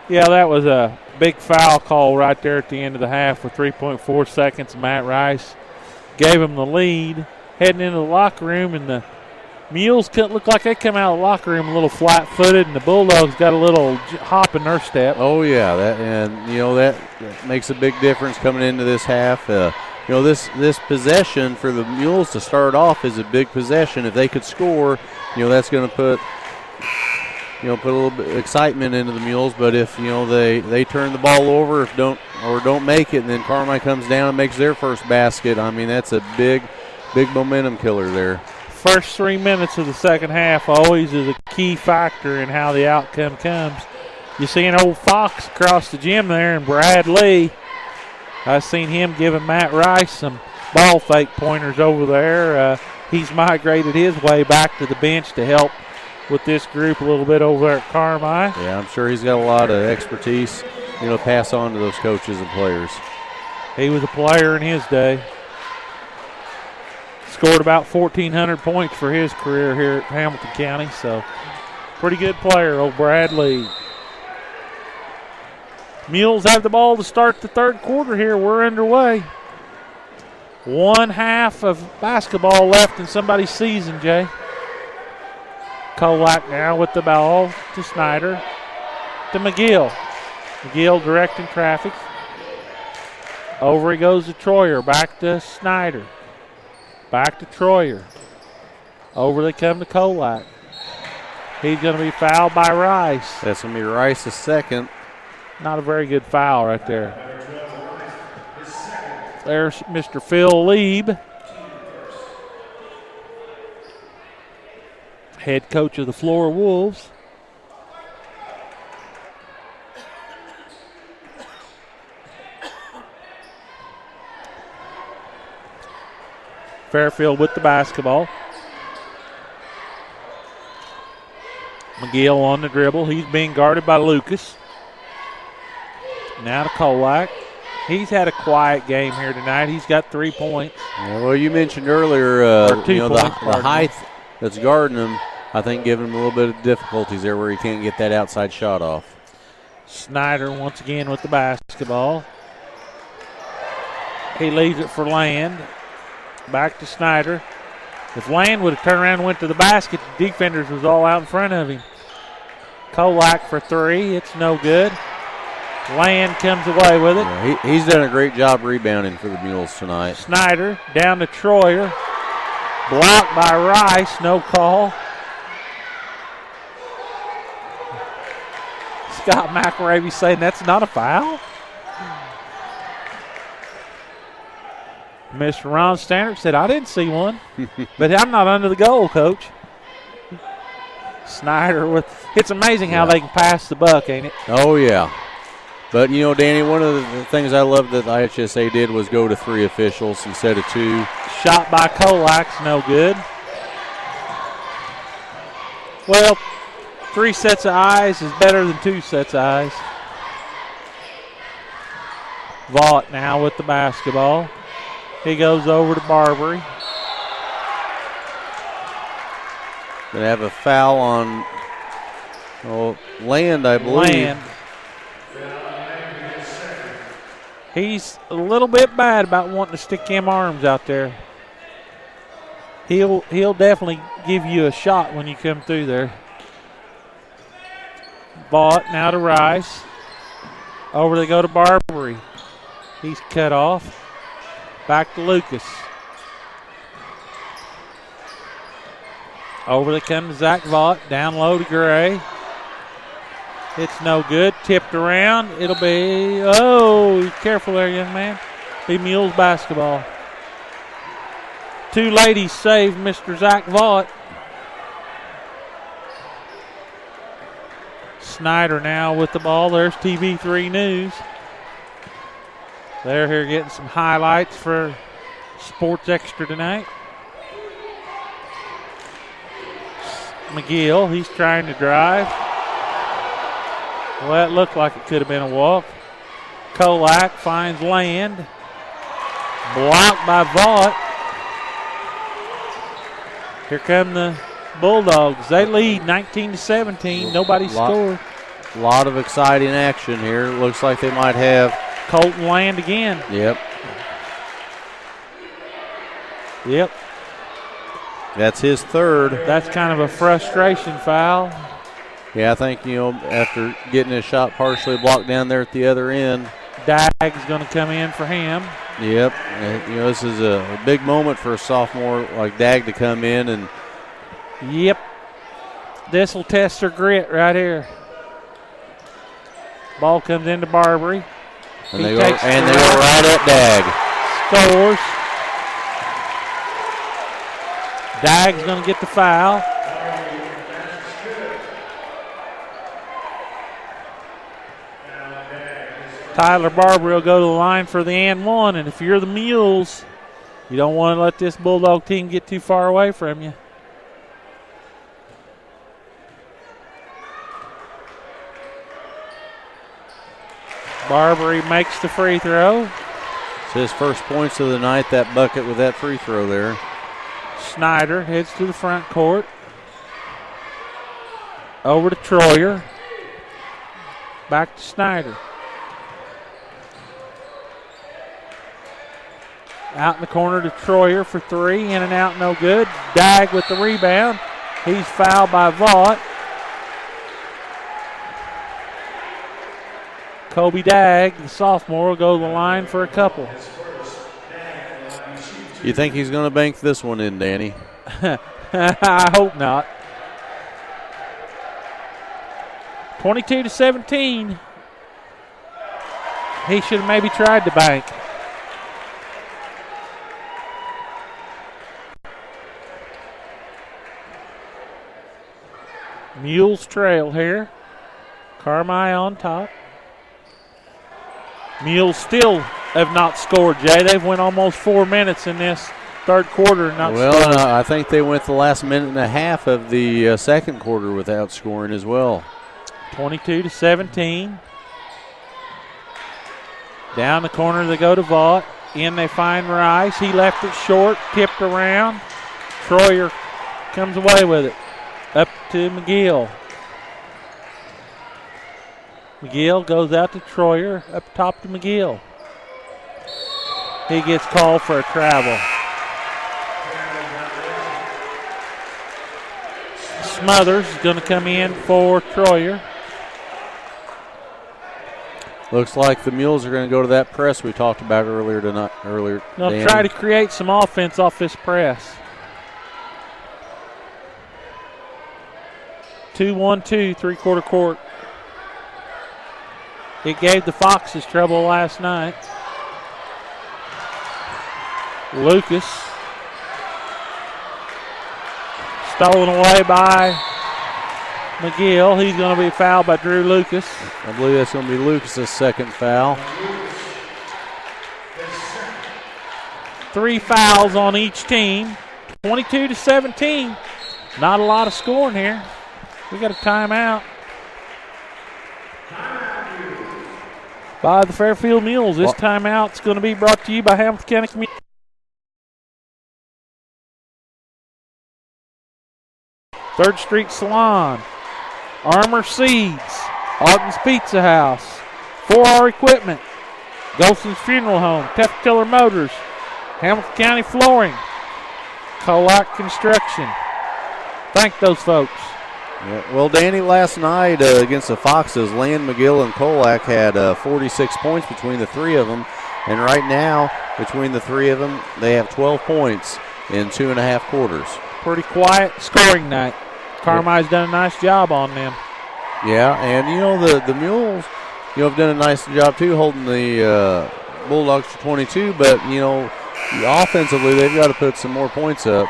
Yeah, that was a big foul call right there at the end of the half with 3.4 seconds. Matt Rice gave him the lead heading into the locker room, and the Mules couldn't look like they come out of the locker room a little flat-footed, and the Bulldogs got a little hop in their step. Oh, yeah, that makes a big difference coming into this half. This possession for the Mules to start off is a big possession. If they could score, that's going to put a little bit of excitement into the Mules. But if they turn the ball over, don't make it, and then Carmi comes down and makes their first basket, I mean that's a big momentum killer there. First 3 minutes of the second half always is a key factor in how the outcome comes. You see an old Fox across the gym there, and Brad Lee. I've seen him giving Matt Rice some ball fake pointers over there. He's migrated his way back to the bench to help with this group a little bit over there at Carmi. Yeah, I'm sure he's got a lot of expertise, pass on to those coaches and players. He was a player in his day. Scored about 1,400 points for his career here at Hamilton County, so pretty good player, old Brad Lee. Mules have the ball to start the third quarter here. We're underway. 1 half of basketball left in somebody's season, Jay. Kolak now with the ball to Snyder, to McGill. McGill directing traffic. Over he goes to Troyer, back to Snyder. Back to Troyer. Over they come to Kolak. He's going to be fouled by Rice. That's going to be Rice's second. Not a very good foul right there. There's Mr. Phil Lieb, head coach of the Flora Wolves. Fairfield with the basketball. McGill on the dribble. He's being guarded by Lucas. Now to Kolak. He's had a quiet game here tonight. He's got 3 points. Yeah, well, you mentioned earlier, the height that's guarding him, I think giving him a little bit of difficulties there where he can't get that outside shot off. Snyder once again with the basketball. He leaves it for Land. Back to Snyder. If Land would have turned around and went to the basket, the defenders was all out in front of him. Kolak for three. It's no good. Land comes away with it. Yeah, he's done a great job rebounding for the Mules tonight. Snyder down to Troyer. Blocked by Rice. No call. Scott McElravy saying that's not a foul. Mr. Ron Standard said, I didn't see one, but I'm not under the goal, Coach. Snyder with, it's amazing how they can pass the buck, ain't it? Oh, yeah. But, Danny, one of the things I love that the IHSA did was go to three officials instead of two. Shot by Kolak's no good. Well, 3 sets of eyes is better than 2 sets of eyes. Vaught now with the basketball. He goes over to Barbary. Going to have a foul on Land, I believe. Land. He's a little bit bad about wanting to stick him arms out there. He'll definitely give you a shot when you come through there. Vaught now to Rice. Over they go to Barbary. He's cut off. Back to Lucas. Over they come to Zach Vaught. Down low to Gray. It's no good. Tipped around. It'll be, careful there, young man. Be Mules basketball. 2 ladies saved Mr. Zach Vaught. Snyder now with the ball. There's TV3 News. They're here getting some highlights for Sports Extra tonight. McGill, he's trying to drive. Well, that looked like it could have been a walk. Kolak finds land. Blocked by Vaught. Here come the Bulldogs. They lead 19-17. Nobody scored. A lot of exciting action here. Looks like they might have Colton Land again. Yep. That's his third. That's kind of a frustration foul. Yeah, I think, after getting his shot partially blocked down there at the other end. Dag's going to come in for him. Yep. This is a big moment for a sophomore like Dag to come in and. Yep. This will test her grit right here. Ball comes into Barbary. And they go right at Dag. Scores. Dag's going to get the foul. Tyler Barbary will go to the line for the and one, and if you're the Mules, you don't want to let this Bulldog team get too far away from you. Barbary makes the free throw. It's his first points of the night, that bucket with that free throw there. Snyder heads to the front court. Over to Troyer. Back to Snyder. Out in the corner to Troyer for three. In and out, no good. Dag with the rebound. He's fouled by Vaught. Kobe Dag, the sophomore, will go to the line for a couple. You think he's going to bank this one in, Danny? I hope not. 22-17. He should have maybe tried to bank. Mules trail here. Carmi on top. Mules still have not scored, Jay. They've went almost 4 minutes in this third quarter and not scored. I think they went the last minute and a half of the second quarter without scoring as well. 22-17. Down the corner they go to Vaught. In they find Rice. He left it short, tipped around. Troyer comes away with it. Up to McGill. McGill goes out to Troyer, up top to McGill. He gets called for a travel. Smothers is going to come in for Troyer. Looks like the Mules are going to go to that press we talked about earlier. They'll try to create some offense off this press. 2-1-2, three-quarter court. It gave the Foxes trouble last night. Lucas. Stolen away by McGill. He's going to be fouled by Drew Lucas. I believe that's going to be Lucas's second foul. 3 fouls on each team. 22-17. Not a lot of scoring here. We got a timeout by the Fairfield Mules. This timeout's going to be brought to you by Hamilton County Community. 3rd Street Salon, Armor Seeds, Alton's Pizza House, 4R Equipment, Golson's Funeral Home, Teffeltiller Motors, Hamilton County Flooring, Kolak Construction. Thank those folks. Yeah, well, Danny, last night against the Foxes, Land, McGill, and Kolak had 46 points between the three of them. And right now, between the three of them, they have 12 points in 2.5 quarters. Pretty quiet scoring night. Carmi's done a nice job on them. Yeah, and the Mules, have done a nice job too holding the Bulldogs to 22. But offensively, they've got to put some more points up.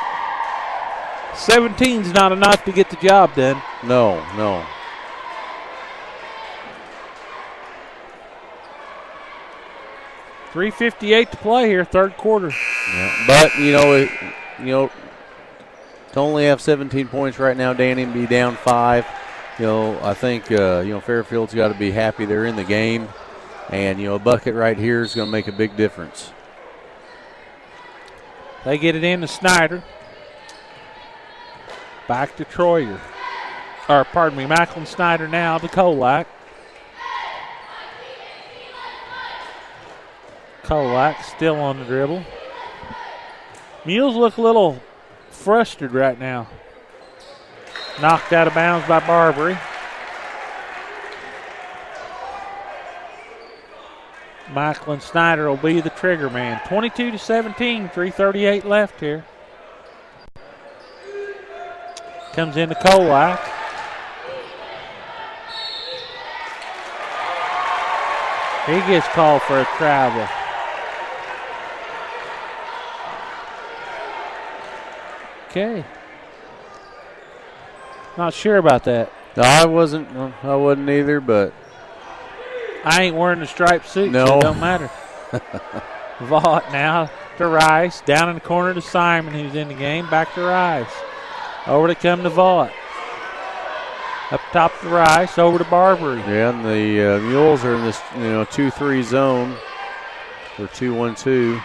17's not enough to get the job done. No. 3:58 to play here, third quarter. Yeah, but, to only have 17 points right now, Danny, and be down 5, I think, Fairfield's got to be happy they're in the game. And, a bucket right here is going to make a big difference. They get it in to Snyder. Back to Troyer. Macklin Snyder now to Kolak. Kolak still on the dribble. Mules look a little frustrated right now. Knocked out of bounds by Barbary. Macklin Snyder will be the trigger man. 22-17, 3:38 left here. Comes into Kolak. He gets called for a travel. Okay. Not sure about that. No, I wasn't either, but I ain't wearing the striped suit, no. So it don't matter. Vaught now to Rice. Down in the corner to Simon, who's in the game. Back to Rice. Over to come to Vaught. Up top to Rice. Over to Barbary. Yeah, and the Mules are in this 2-3 zone. Or 2-1-2.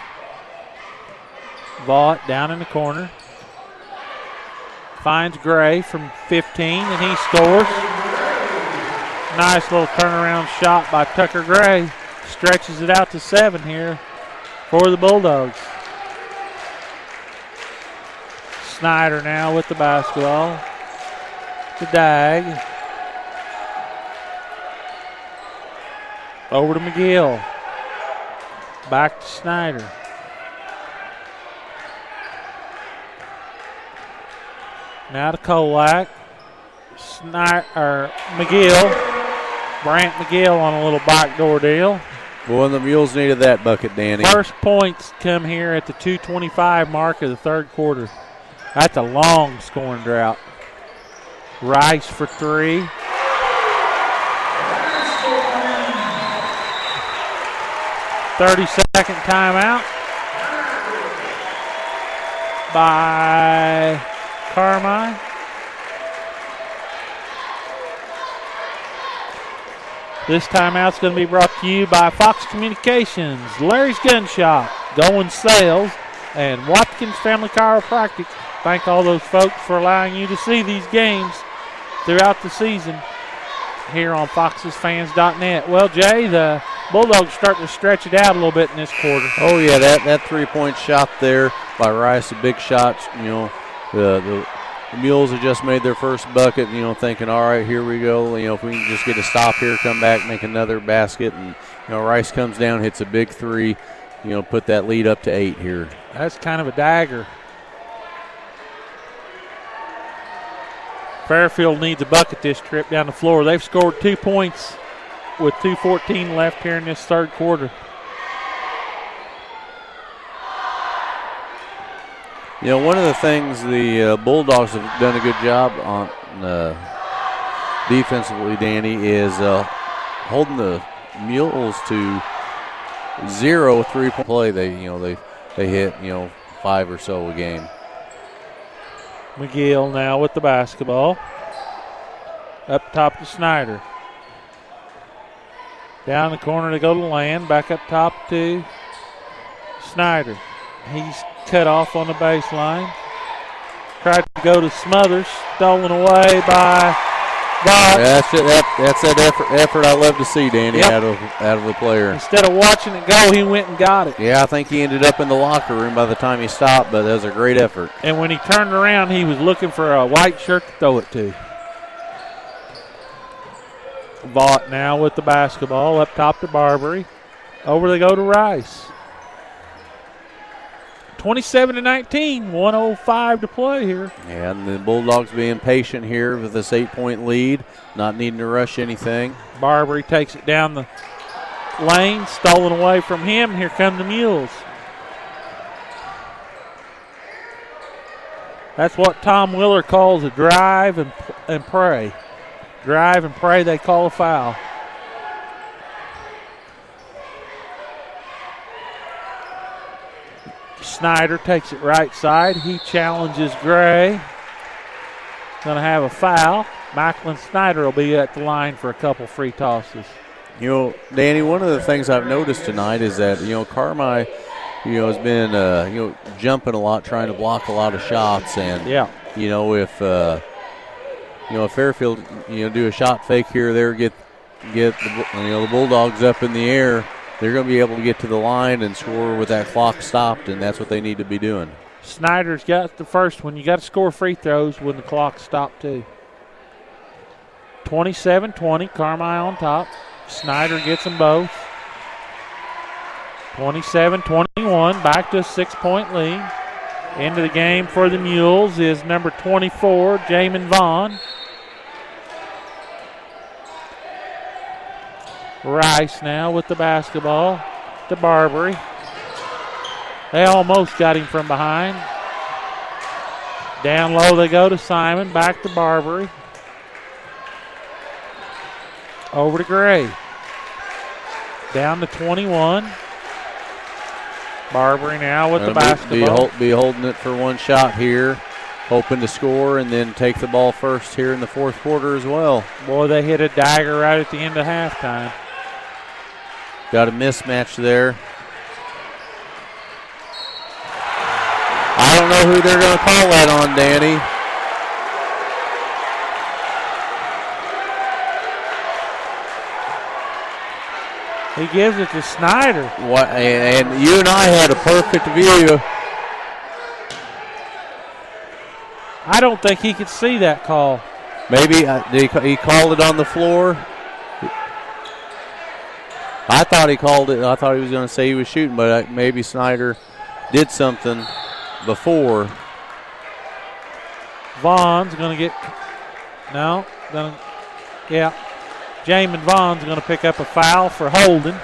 Vaught down in the corner. Finds Gray from 15, and he scores. Nice little turnaround shot by Tucker Gray. Stretches it out to 7 here for the Bulldogs. Snyder now with the basketball. The Dag. Over to McGill. Back to Snyder. Now to Kolak. McGill. Brant McGill on a little backdoor deal. Well, the Mules needed that bucket, Danny. First points come here at the 2:25 mark of the third quarter. That's a long scoring drought. Rice for 3. "30-second timeout by Carmi. This timeout's going to be brought to you by Fox Communications, Larry's Gun Shop, Going Sales, and Watkins Family Chiropractic. Thank all those folks for allowing you to see these games throughout the season here on foxesfans.net. Well, Jay, the Bulldogs starting to stretch it out a little bit in this quarter. Oh, yeah, that 3-point shot there by Rice, a big shot. The Mules have just made their first bucket, thinking, all right, here we go. If we can just get a stop here, come back, make another basket. And, Rice comes down, hits a big 3, put that lead up to 8 here. That's kind of a dagger. Fairfield needs a bucket this trip down the floor. They've scored 2 points with 2:14 left here in this third quarter. One of the things the Bulldogs have done a good job on defensively, Danny, is holding the Mules to 0 3-point play. They hit 5 or so a game. McGill now with the basketball. Up top to Snyder. Down the corner to go to Land. Back up top to Snyder. He's cut off on the baseline. Tried to go to Smothers. Stolen away by Vaught. That's that effort I love to see, Danny, out of a player. Instead of watching it go, he went and got it. Yeah, I think he ended up in the locker room by the time he stopped, but that was a great effort. And when he turned around, he was looking for a white shirt to throw it to. Vaught now with the basketball. Up top to Barbary. Over they go to Rice. 27-19, 1:05 to play here. Yeah, and the Bulldogs being patient here with this 8-point lead, not needing to rush anything. Barbary takes it down the lane, stolen away from him. Here come the Mules. That's what Tom Willer calls a drive and pray. Drive and pray, they call a foul. Snyder takes it right side. He challenges Gray. Going to have a foul. Macklin Snyder will be at the line for a couple free tosses. You know, Danny, one of the things I've noticed tonight is that, Carmi, has been, jumping a lot, trying to block a lot of shots. And, if Fairfield, do a shot fake here or there, get the Bulldogs up in the air, they're going to be able to get to the line and score with that clock stopped, and that's what they need to be doing. Snyder's got the first one. You got to score free throws when the clock's stopped, too. 27-20, Carmi on top. Snyder gets them both. 27-21, back to a 6-point lead. Into the game for the Mules is number 24, Jamin Vaughn. Rice now with the basketball to Barbary. They almost got him from behind. Down low they go to Simon, back to Barbary. Over to Gray. Down to 21. Barbary now with the basketball. Be holding it for one shot here, hoping to score and then take the ball first here in the fourth quarter as well. Boy, they hit a dagger right at the end of halftime. Got a mismatch there. I don't know who they're going to call that on, Danny. He gives it to Snyder. And you and I had a perfect view. I don't think he could see that call. Maybe he called it on the floor. I thought he called it. I thought he was going to say he was shooting, but maybe Snyder did something before. Vaughn's going to get Jamin Vaughn's going to pick up a foul for holding.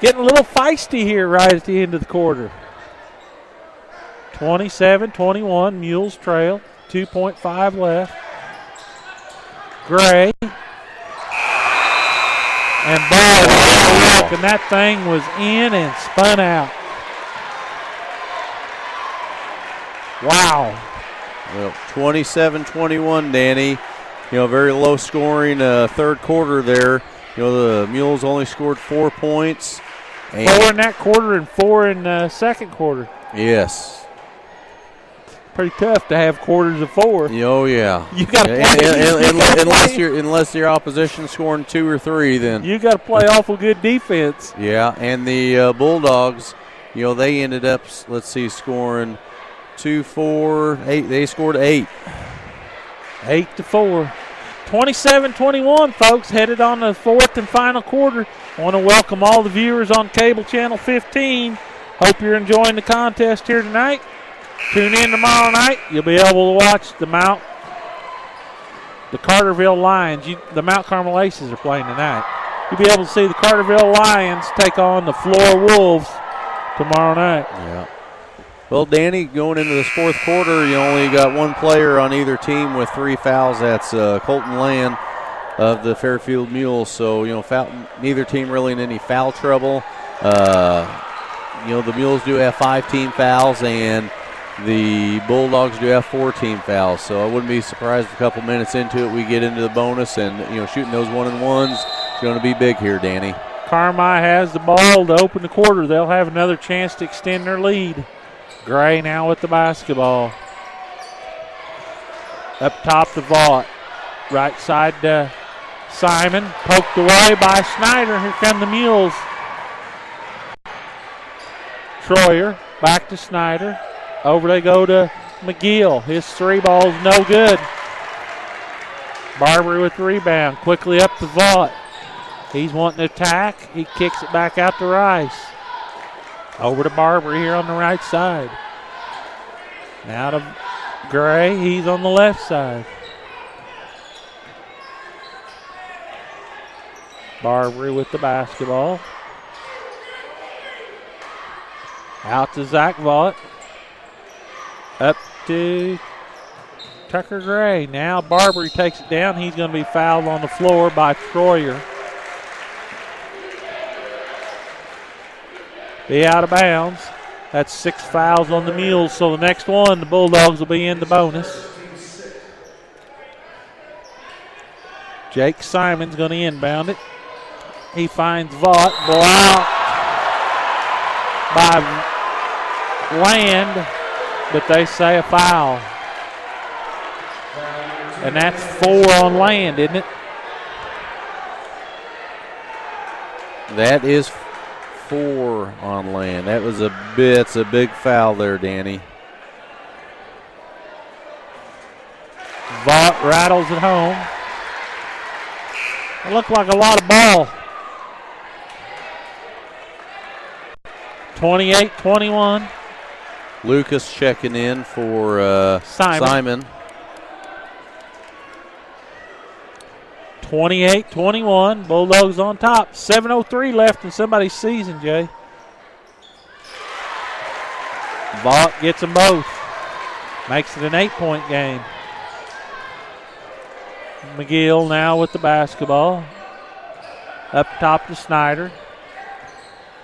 Getting a little feisty here right at the end of the quarter. 27-21, Mules trail. 2.5 left. Gray. And ball, and that thing was in and spun out. Wow. Well, 27-21, Danny. Very low scoring third quarter there. The Mules only scored 4 points. 4 in that quarter and 4 in the second quarter. Yes. Pretty tough to have quarters of 4. Oh yeah. You got to unless your opposition scoring 2 or 3, then you got to play awful good defense. Yeah, and the Bulldogs, they ended up scoring 2, 4, 8. They scored 8. 8-4. 27-21, folks, headed on the fourth and final quarter. I want to welcome all the viewers on cable channel 15. Hope you're enjoying the contest here tonight. Tune in tomorrow night. You'll be able to watch the Carterville Lions. The Mount Carmel Aces are playing tonight. You'll be able to see the Carterville Lions take on the Flora Wolves tomorrow night. Yeah. Well, Danny, going into this fourth quarter, you only got one player on either team with 3 fouls. That's Colton Land of the Fairfield Mules. So, neither team really in any foul trouble. The Mules do have 5 team fouls, and the Bulldogs do have 4 team fouls. So I wouldn't be surprised if a couple minutes into it we get into the bonus, and, shooting those 1-and-1s is going to be big here, Danny. Carmi has the ball to open the quarter. They'll have another chance to extend their lead. Gray now with the basketball. Up top to Vaught. Right side to Simon. Poked away by Snyder. Here come the Mules. Troyer back to Snyder. Over they go to McGill. His 3 ball's no good. Barbary with the rebound. Quickly up to Vaught. He's wanting to attack. He kicks it back out to Rice. Over to Barbary here on the right side. Now to Gray. He's on the left side. Barbary with the basketball. Out to Zach Vaught. Up to Tucker Gray. Now Barbary takes it down. He's going to be fouled on the floor by Troyer. be out of bounds. That's 6 fouls on the Mules, so the next one, the Bulldogs will be in the bonus. Jake Simon's going to inbound it. He finds Vaught, blocked by Land, but they say a foul. And that's 4 on Land, isn't it? That is 4 on Land. That was it's a big foul there, Danny. Vaught rattles it home. It looked like a lot of ball. 28-21. Lucas checking in for Simon. 28-21. Bulldogs on top. 7:03 left in somebody's season, Jay. Vaught gets them both. Makes it an 8-point game. McGill now with the basketball. Up top to Snyder.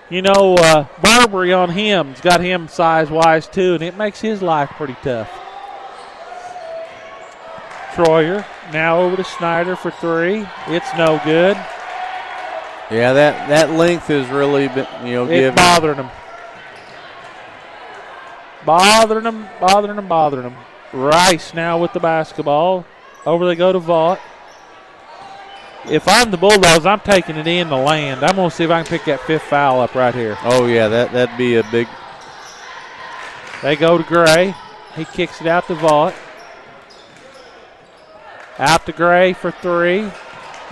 You know, Barbary on him's got him size-wise too, and it makes his life pretty tough. Troyer now over to Snyder for 3. It's no good. Yeah, that length is really been, it's bothering him. Bothering him. Rice now with the basketball. Over they go to Vaught. If I'm the Bulldogs, I'm taking it in the Land. I'm going to see if I can pick that 5th foul up right here. Oh, yeah, that'd be a big. They go to Gray. He kicks it out to Vaught. Out to Gray for 3.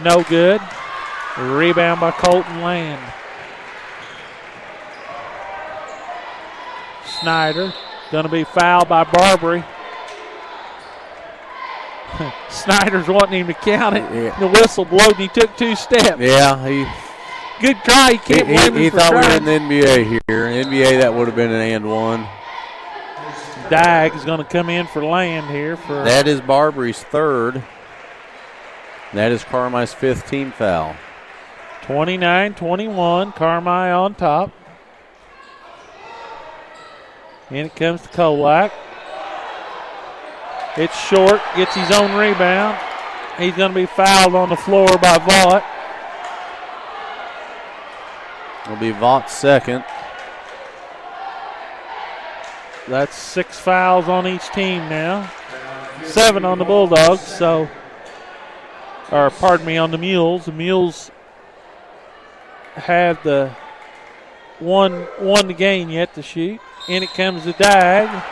No good. Rebound by Colton Land. Snyder going to be fouled by Barbary. Snyder's wanting him to count it. Yeah. The whistle blowed and he took 2 steps. Yeah, good try. He can't blame him he for thought trying. we were in the NBA here. In the NBA, that would have been an and 1. Dag is going to come in for Land here. That is Barbary's 3rd. That is Carmi's 5th team foul. 29-21. Carmi on top. In it comes to Kolak. It's short, gets his own rebound. He's going to be fouled on the floor by Vaught. It'll be Vaught's 2nd. That's 6 fouls on each team now. 7 on the Bulldogs, on the Mules. The Mules have the one to gain yet to shoot. In it comes the Dag.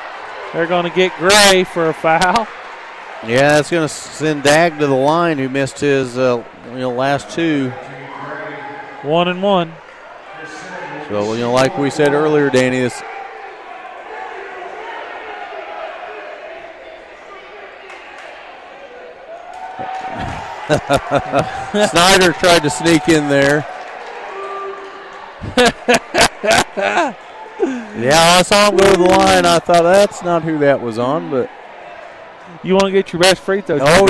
They're going to get Gray for a foul. Yeah, that's going to send Dag to the line, who missed his last 2. 1 and 1. So, like we said earlier, Danny, this. Snyder tried to sneak in there. Yeah, I saw him go to the line. I thought that's not who that was on, but. You want to get your best free throw. Oh,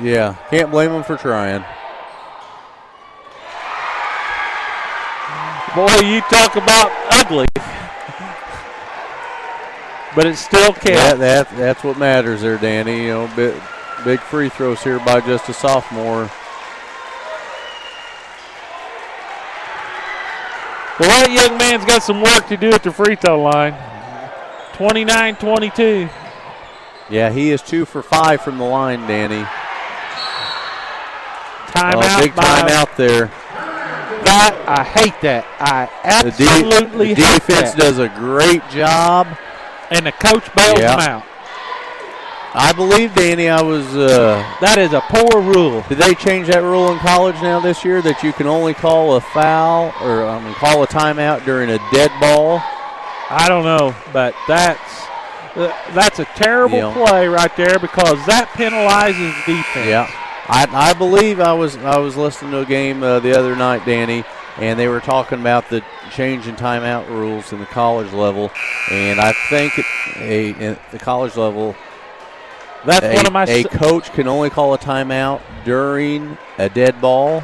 yeah. Can't blame him for trying. Boy, you talk about ugly. But it still counts. That's what matters there, Danny. Big free throws here by just a sophomore. Well, that young man's got some work to do at the free throw line. 29-22. Yeah, he is 2 for 5 from the line, Danny. Timeout. Big timeout there. I hate that. I absolutely hate that. The defense does a great job. And the coach bails them out. I believe, Danny, that is a poor rule. Did they change that rule in college now this year that you can only call a foul or call a timeout during a dead ball? I don't know, but that's a terrible play right there because that penalizes defense. Yeah, I believe I was listening to a game the other night, Danny, and they were talking about the change in timeout rules in the college level, and I think in the college level. A coach can only call a timeout during a dead ball,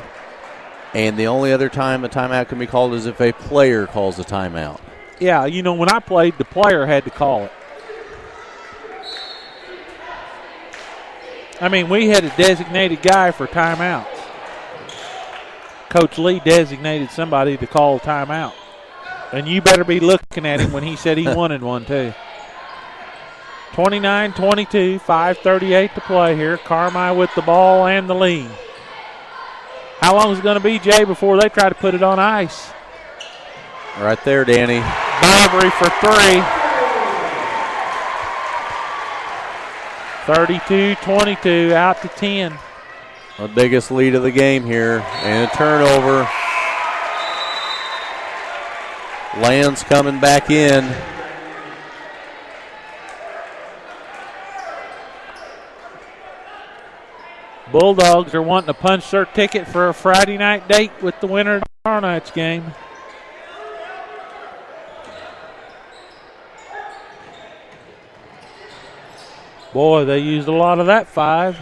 and the only other time a timeout can be called is if a player calls a timeout. Yeah, when I played, the player had to call it. I mean, we had a designated guy for timeouts. Coach Lee designated somebody to call a timeout. And you better be looking at him when he said he wanted one, too. 29-22, 5:38 to play here. Carmi with the ball and the lead. How long is it going to be, Jay, before they try to put it on ice? Right there, Danny. Barbary for 3. 32-22, out to 10. The biggest lead of the game here. And a turnover. Land's coming back in. Bulldogs are wanting to punch their ticket for a Friday night date with the winner of tomorrow night's game. Boy, they used a lot of that 5,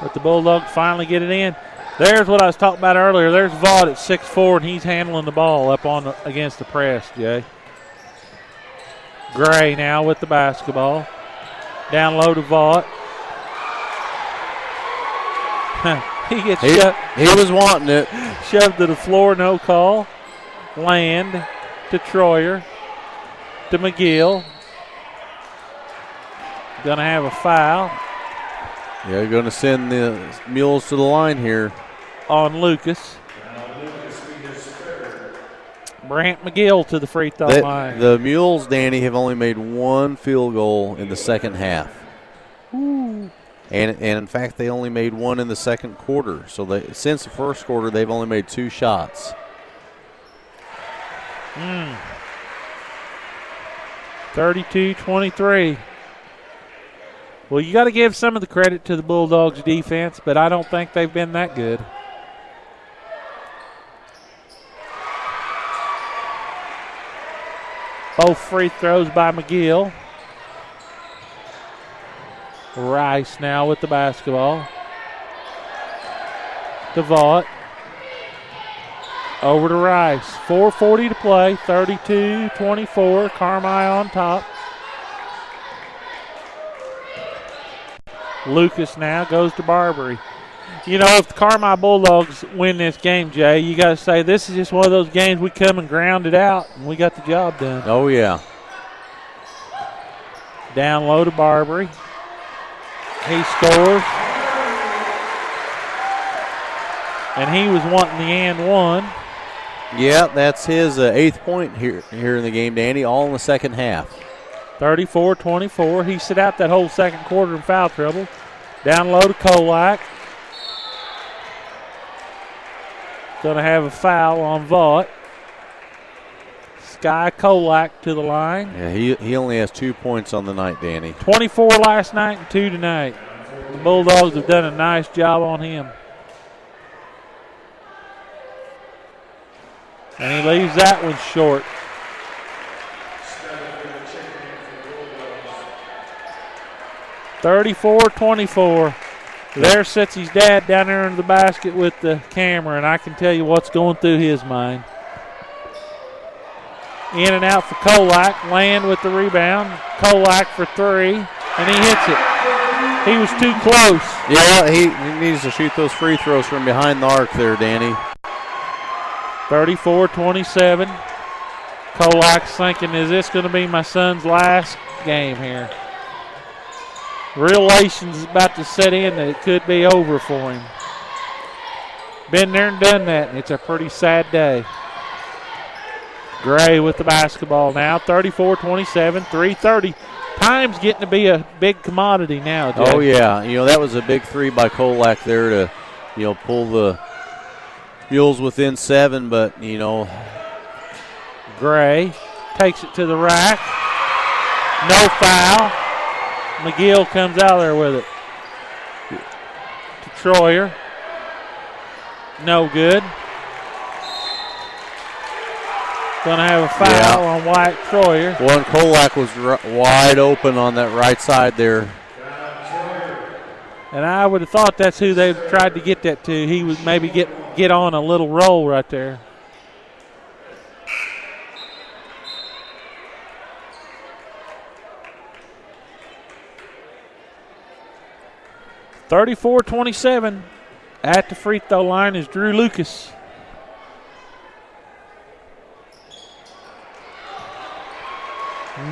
but the Bulldogs finally get it in. There's what I was talking about earlier. There's Vaught at 6'4", and he's handling the ball up on against the press, Jay. Gray now with the basketball. Down low to Vaught. He gets shoved. He was wanting it. Shoved to the floor, no call. Land to Troyer. To McGill. Going to have a foul. Yeah, going to send the Mules to the line here. On Lucas. Brant McGill to the free throw line. The Mules, Danny, have only made 1 field goal in the second half. Ooh. And in fact, they only made 1 in the second quarter. So since the first quarter, they've only made 2 shots. 32-23. Well, you got to give some of the credit to the Bulldogs' defense, but I don't think they've been that good. Both free throws by McGill. Rice now with the basketball. To Vaught. Over to Rice. 4:40 to play. 32-24. Carmi on top. Lucas now goes to Barbary. If the Carmi Bulldogs win this game, Jay, you got to say this is just one of those games we come and ground it out, and we got the job done. Oh, yeah. Down low to Barbary. He scores. And he was wanting the and one. Yeah, that's his 8th point here in the game, Danny, all in the second half. 34-24. He sit out that whole second quarter in foul trouble. Down low to Kolak. Going to have a foul on Vaught. Sky Kolak to the line. Yeah, he only has 2 points on the night, Danny. 24 last night and 2 tonight. The Bulldogs have done a nice job on him. And he leaves that one short. (34-24). There sits his dad down there in the basket with the camera, and I can tell you what's going through his mind. In and out for Kolak. Land with the rebound. Kolak for 3, and he hits it. He was too close. Yeah, he needs to shoot those free throws from behind the arc there, Danny. 34-27. Kolak's thinking, is this going to be my son's last game here? Realization's about to set in that it could be over for him. Been there and done that, and it's a pretty sad day. Gray with the basketball now, 34-27, 3:30. Time's getting to be a big commodity now, Jay. Oh, yeah. That was a big 3 by Kolak there to, pull the Mules within 7, but, Gray takes it to the rack. No foul. McGill comes out there with it. To Troyer. No good. Going to have a foul on White Troyer. Well, and Kolak was wide open on that right side there. And I would have thought that's who they tried to get that to. He would maybe get on a little roll right there. 34-27. At the free throw line is Drew Lucas.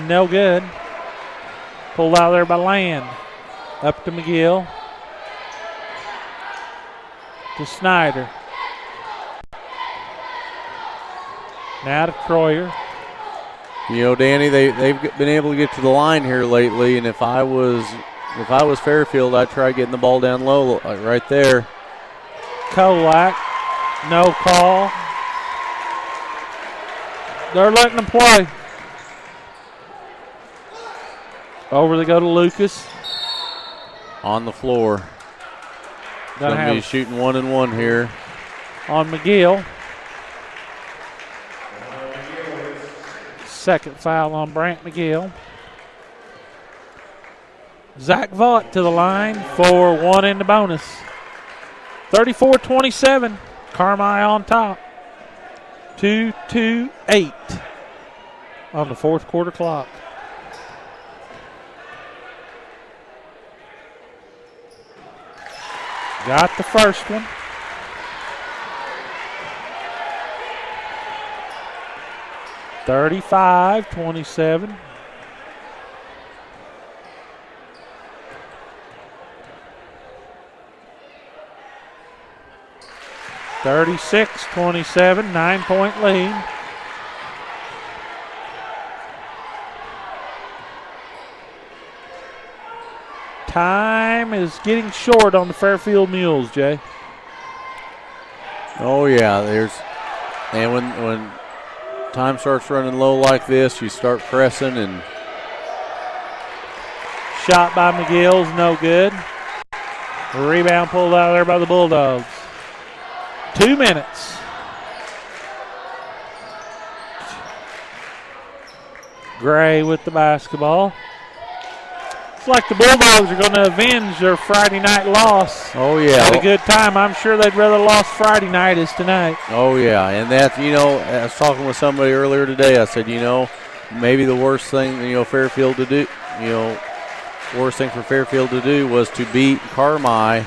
No good. Pulled out there by Land. Up to McGill. To Snyder. Now to Troyer. You know, Danny, they've been able to get to the line here lately, and if I was Fairfield, I'd try getting the ball down low, like right there. Kolak, no call. They're letting them play. Over they go to Lucas. On the floor. Going to be shooting 1-and-1 here. On McGill. Second foul on Brant McGill. Zach Vaught to the line for one in the bonus. 34-27. Carmi on top. 2:28 on the fourth quarter clock. Got the first one. (35-27). (36-27), 9-point lead. Time is getting short on the Fairfield Mules, Jay. Oh yeah, and when time starts running low like this, you start pressing and. Shot by McGill's no good. Rebound pulled out of there by the Bulldogs. 2 minutes. Gray with the basketball. It's like the Bulldogs are going to avenge their Friday night loss. Oh, yeah. Had a good time. I'm sure they'd rather lost Friday night as tonight. Oh, yeah. And that's, I was talking with somebody earlier today. I said, maybe the worst thing, Fairfield to do, worst thing for Fairfield to do was to beat Carmi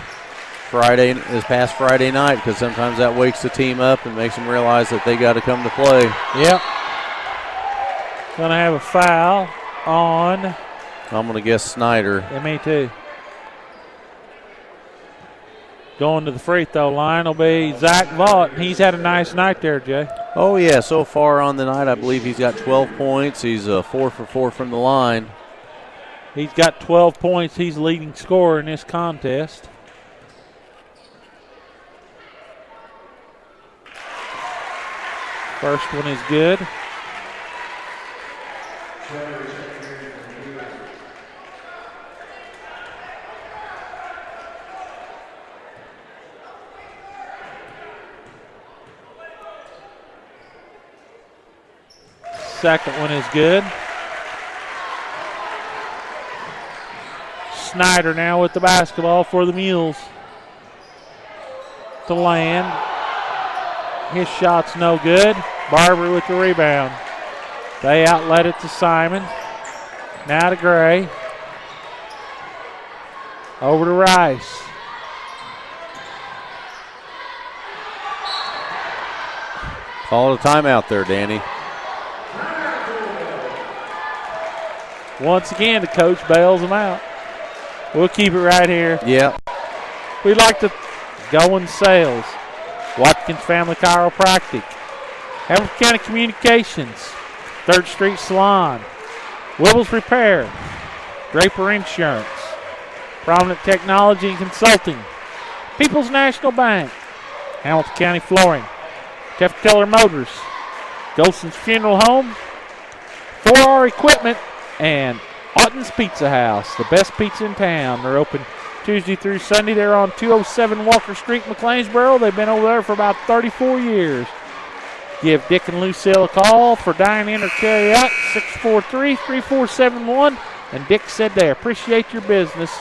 this past Friday night, because sometimes that wakes the team up and makes them realize that they got to come to play. Yep. Going to have a foul on. I'm going to guess Snyder. Yeah, me too. Going to the free throw line will be Zach Vaught. He's had a nice night there, Jay. Oh, yeah. So far on the night, I believe he's got 12 points. He's 4 for 4 from the line. He's got 12 points. He's leading scorer in this contest. First one is good. Second one is good. Snyder now with the basketball for the Mules. To Land. His shot's no good. Barber with the rebound. They outlet it to Simon. Now to Gray. Over to Rice. Call a timeout there, Danny. Once again, the coach bails them out. We'll keep it right here. Yeah. We'd like to go in sales. Watkins Family Chiropractic. Hamilton County Communications. 3rd Street Salon. Wibbles Repair. Draper Insurance. Prominent Technology and Consulting. People's National Bank. Hamilton County Flooring. Jeff Teller Motors. Golson's Funeral Home. 4R Equipment. And Otten's Pizza House, the best pizza in town. They're open Tuesday through Sunday. They're on 207 Walker Street, McLeansboro. They've been over there for about 34 years. Give Dick and Lucille a call for dine-in or carry-out, 643-3471. And Dick said they appreciate your business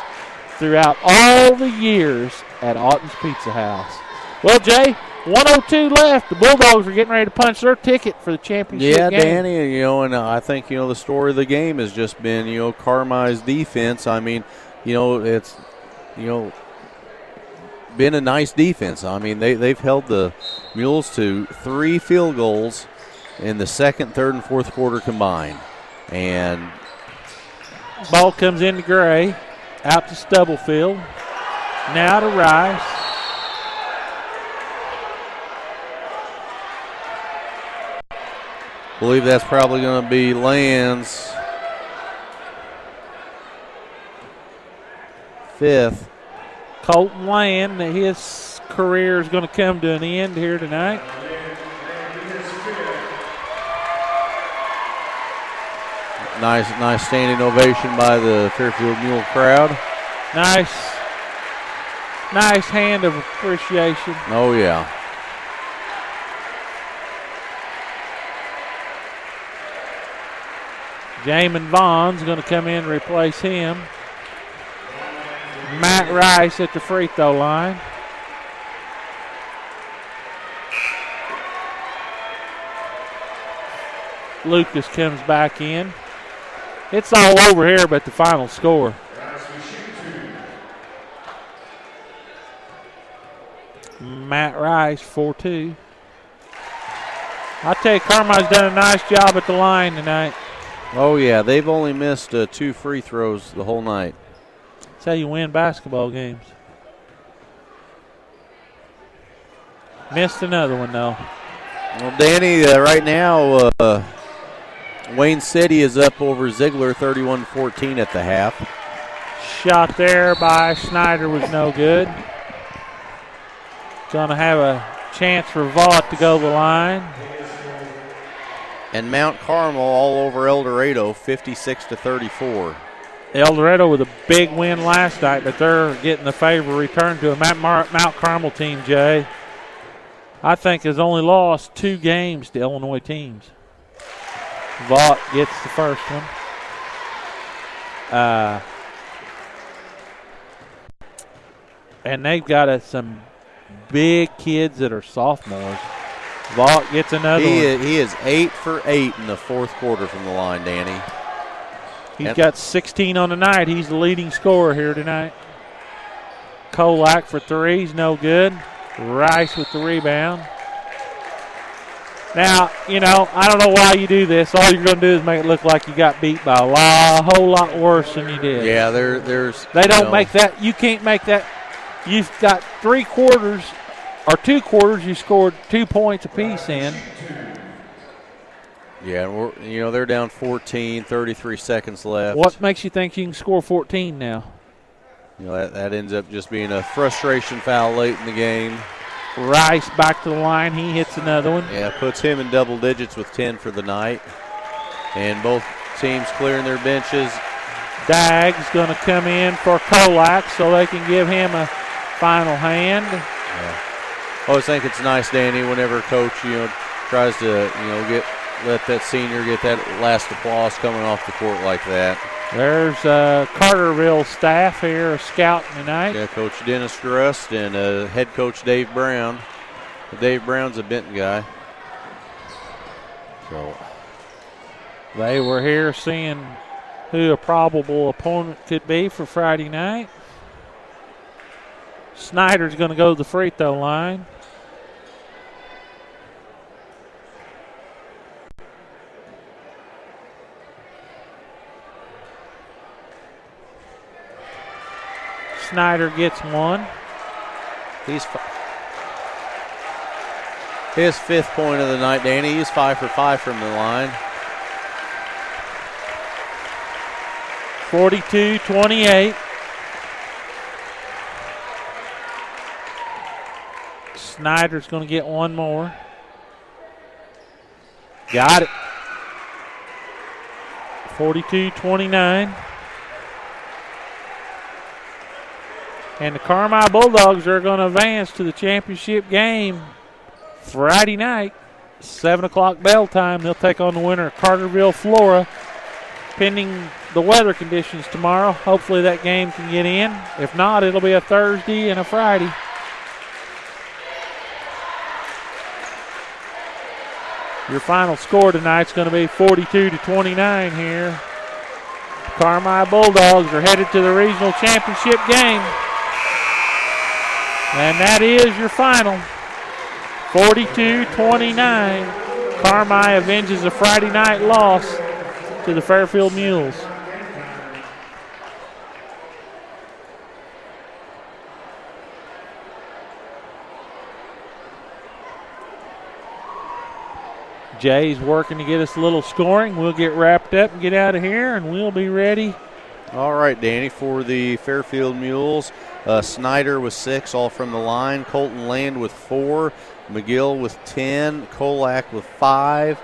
throughout all the years at Otten's Pizza House. Well, Jay, 1:02 left. The Bulldogs are getting ready to punch their ticket for the championship game. Yeah, Danny, and I think, the story of the game has just been, Carmi's defense. I mean, it's, been a nice defense. I mean, they've held the Mules to 3 field goals in the second, third, and fourth quarter combined. And ball comes into Gray, out to Stubblefield, now to Rice. Believe that's probably going to be Land's 5th. Colton Land, his career is going to come to an end here tonight. Nice standing ovation by the Fairfield Mule crowd. Nice hand of appreciation. Oh, yeah. Jamin Vaughn's going to come in and replace him. Matt Rice at the free throw line. Lucas comes back in. It's all over here but the final score. Matt Rice, 4-2. I tell you, Carmi's done a nice job at the line tonight. Oh, yeah. They've only missed 2 free throws the whole night. That's how you win basketball games. Missed another one, though. Well, Danny, right now, Wayne City is up over Ziegler 31-14 at the half. Shot there by Snyder was no good. Going to have a chance for Vaught to go to the line. And Mount Carmel all over El Dorado, 56-34. El Dorado with a big win last night, but they're getting the favor returned to a Mount Carmel team, Jay. I think has only lost 2 games to Illinois teams. Vaught gets the first one. And they've got some big kids that are sophomores. Vaught gets another one. He is 8 for 8 in the fourth quarter from the line, Danny. He's got 16 on the night. He's the leading scorer here tonight. Kolak for 3, he's no good. Rice with the rebound. Now, you know, I don't know why you do this. All you're going to do is make it look like you got beat by a whole lot worse than you did. Yeah, there's. They don't make that. You can't make that. You've got 3 quarters or 2 quarters you scored 2 points apiece in. Yeah, and they're down 14, 33 seconds left. What makes you think you can score 14 now? That ends up just being a frustration foul late in the game. Rice back to the line. He hits another one. Yeah, puts him in double digits with 10 for the night. And both teams clearing their benches. Dagg's going to come in for Kolak so they can give him a final hand. Yeah. I always think it's nice, Danny, whenever a coach, tries to, let that senior get that last applause coming off the court like that. There's Carterville staff here scouting tonight. Yeah, Coach Dennis Grust and head coach Dave Brown. Dave Brown's a Benton guy. So they were here seeing who a probable opponent could be for Friday night. Snyder's going to go to the free throw line. Snyder gets one. He's his 5th point of the night, Danny. He's 5 for 5 from the line. 42-28. Snyder's going to get one more. Got it. 42-29. And the Carmi Bulldogs are going to advance to the championship game Friday night, 7 o'clock bell time. They'll take on the winner of Carterville, Flora, pending the weather conditions tomorrow. Hopefully that game can get in. If not, it'll be a Thursday and a Friday. Your final score tonight's going to be 42-29 here. Carmi Bulldogs are headed to the regional championship game. And that is your final. 42-29. Carmi avenges a Friday night loss to the Fairfield Mules. Jay's working to get us a little scoring. We'll get wrapped up and get out of here, and we'll be ready. All right, Danny, for the Fairfield Mules, Snyder with 6, all from the line. Colton Land with 4. McGill with 10. Kolak with 5.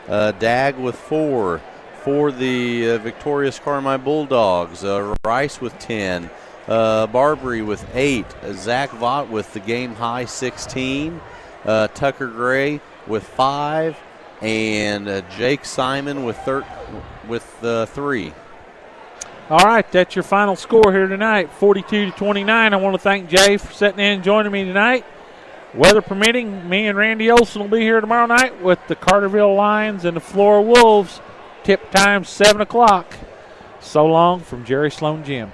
Dag with 4. For the victorious Carmi Bulldogs, Rice with 10. Barbary with 8. Zach Vaught with the game-high 16. Tucker Gray with 5. And Jake Simon with 3. All right, that's your final score here tonight, 42-29. I want to thank Jay for sitting in and joining me tonight. Weather permitting, me and Randy Olson will be here tomorrow night with the Carterville Lions and the Flora Wolves. Tip time 7 o'clock. So long from Jerry Sloan Gym.